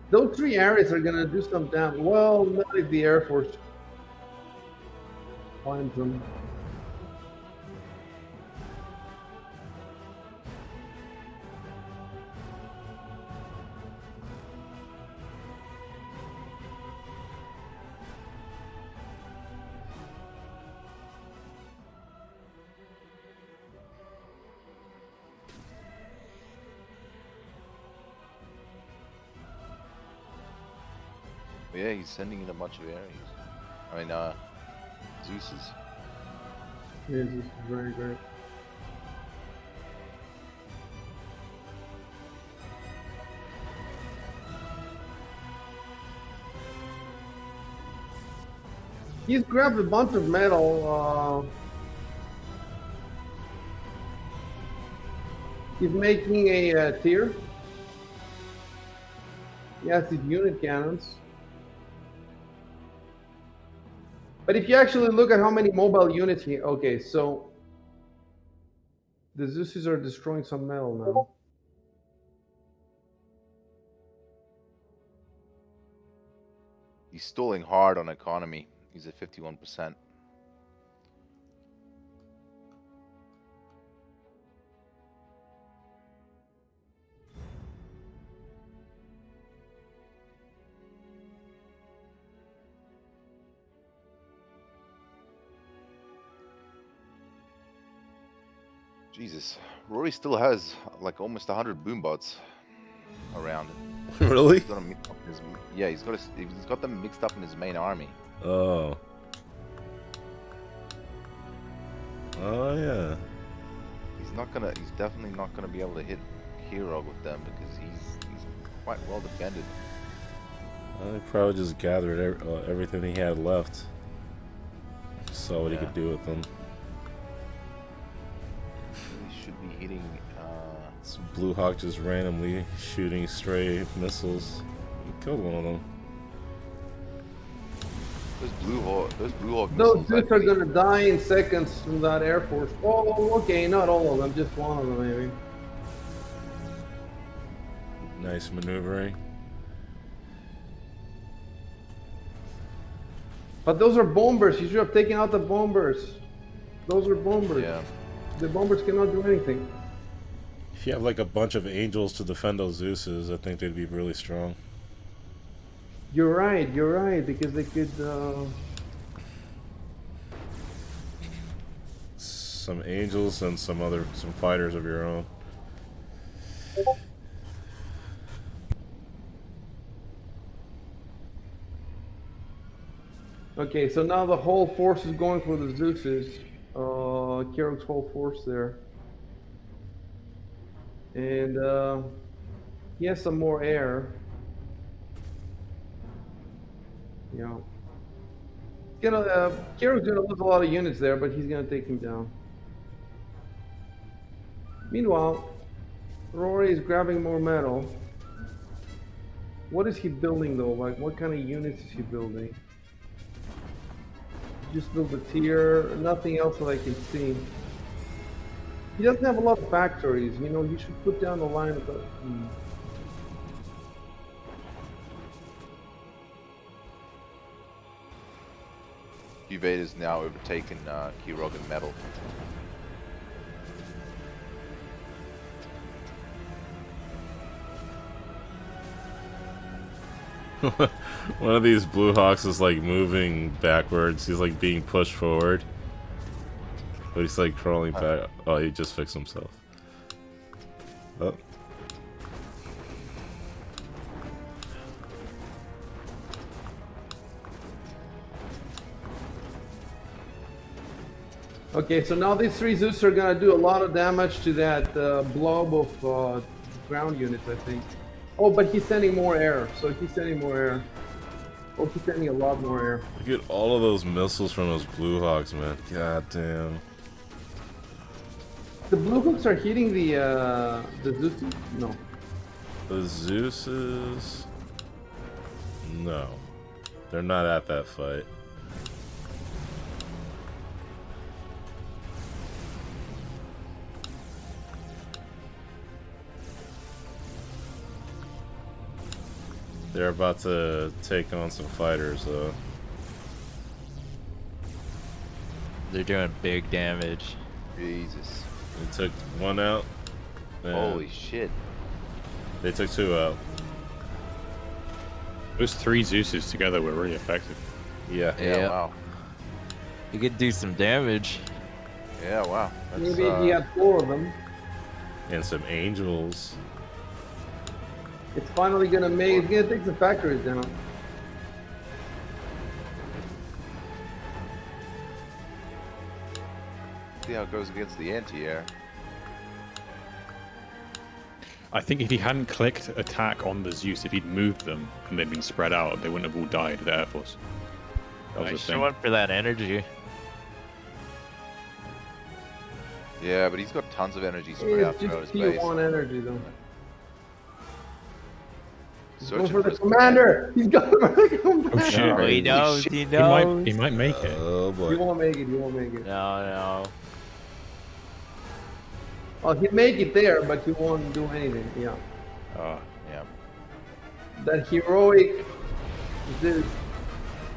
Those 3 areas are gonna do some damage. Well, not if the Air Force finds them. Yeah, he's sending in a bunch of Aries. I mean, Zeus's. Yeah, this is very great. He's grabbed a bunch of metal. He's making a tier. He has his unit cannons. But if you actually look at how many mobile units he... Okay, so... The Zeuses are destroying some metal now. He's stalling hard on economy. He's at 51%. Jesus, Rory still has like almost 100 boombots around. Really? He's got 'em mixed up in his, yeah, he's got them mixed up in his main army. Oh. Oh yeah. He's definitely not gonna be able to hit Hero with them because he's quite well defended. He probably just gathered everything he had left. Saw what he could do with them. He should be hitting. This Blue Hawk just randomly shooting stray missiles. He killed one of them. Those Blue Hawk Those missiles. dudes are gonna die in seconds from that Air Force. Oh, okay, not all of them, just one of them maybe. Nice maneuvering. But those are bombers. You should have taken out the bombers. Those are bombers. Yeah. The bombers cannot do anything. If you have like a bunch of angels to defend those Zeuses, I think they'd be really strong. You're right, because they could. Some angels and some fighters of your own. Okay, so now the whole force is going for the Zeuses. Kirok's whole force there. And he has some more air. Yeah. Kirok's gonna lose a lot of units there, but he's gonna take him down. Meanwhile, Rory is grabbing more metal. What is he building though? Like, what kind of units is he building? Just build a tier, nothing else that I can see. He doesn't have a lot of factories, you know, he should put down the line of the... Uvade has now overtaken Kirog in metal. One of these Blue Hawks is like moving backwards. He's like being pushed forward. But he's like crawling back. Oh, he just fixed himself. Oh. Okay, so now these three Zeus are gonna do a lot of damage to that blob of ground units, I think. Oh, but he's sending more air, so he's sending more air. Oh, he's sending a lot more air. Look at all of those missiles from those Blue Hawks, man. God damn. The Blue Hawks are hitting the Zeus? No. The Zeuses... No. They're not at that fight. They're about to take on some fighters, though. They're doing big damage. Jesus. They took one out. Holy shit. They took two out. Those three Zeuses together were really effective. Yeah. Yeah, wow. You could do some damage. Yeah, wow. That's, Maybe he had 4 of them. And some angels. It's finally gonna make, it's gonna take some factories down. See how it goes against the anti-air. I think if he hadn't clicked attack on the Zeus, if he'd moved them and they'd been spread out, they wouldn't have all died, the Air Force. That was I the should thing. went for that energy. Yeah, but he's got tons of energy spread out It's throughout just his base. T1 energy though. Go Searching for the his commander! He's going for the commander! Oh shit. Oh, he Holy knows, shit. he knows. He might make it. Oh boy. You won't make it, you won't make it. No. Well, he'll make it there, but he won't do anything, yeah. Oh, Yeah. That heroic... This.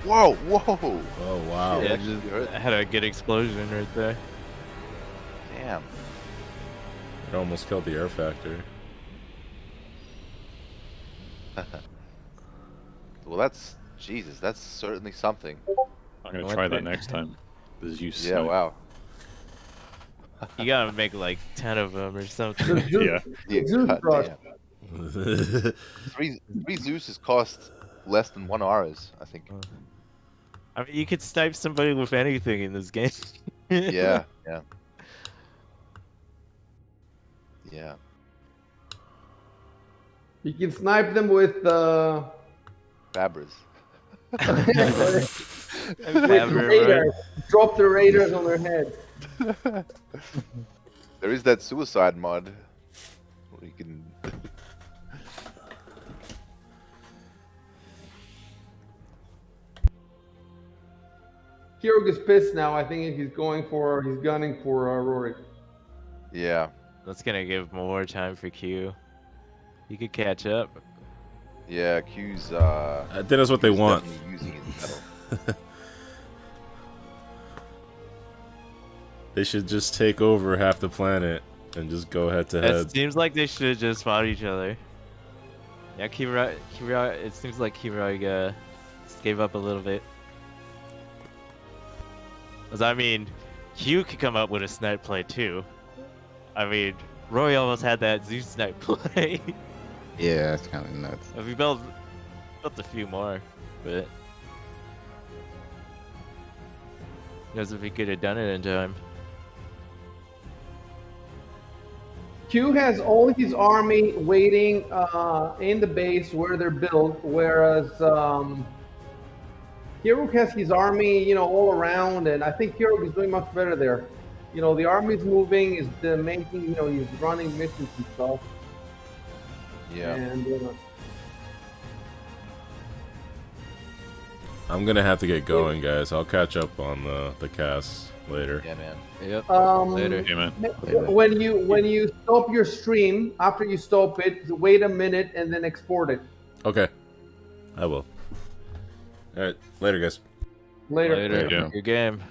Whoa, whoa! Oh wow. Yeah, actually just hurt. had a good explosion right there. Damn. It almost killed the air factory. Well, that's... Jesus, that's certainly something. I'm going to try that next time. The Zeus. Yeah, snipe. wow. You gotta make like 10 of them or something. The Zeus, Yeah. Yeah, Zeus god rush. damn. Three Zeuses cost less than 1 Ares, I think. I mean, you could snipe somebody with anything in this game. Yeah, yeah. Yeah. You can snipe them with Fabras. radars. Drop the radars on their heads. There is that suicide mod where you can. Kirog is pissed now. I think he's gunning for Rory. Yeah. That's gonna give more time for Q. He could catch up. Yeah, Q's I think that's what they Q's want. definitely using his metal. They should just take over half the planet and just go head to It head. seems like they should just fought each other. Yeah, Kira, it seems like Kira just gave up a little bit. Cause I mean, Q could come up with a snipe play too. I mean, Roy almost had that Zeus snipe play. Yeah, that's kind of nuts. We built a few more, but knows if he could have done it in time. Q has all his army waiting in the base where they're built, whereas Kiruk has his army, all around, and I think Kiruk is doing much better there. The army's moving, is making, he's running missions and stuff. Yeah. And I'm gonna have to get going, guys. I'll catch up on the cast later. Yeah, man. Yep. Later. Yeah, man. when you stop your stream, after you stop it, wait a minute and then export it. Okay, I will. All right, later, guys. Later. Later. Yeah. Good game.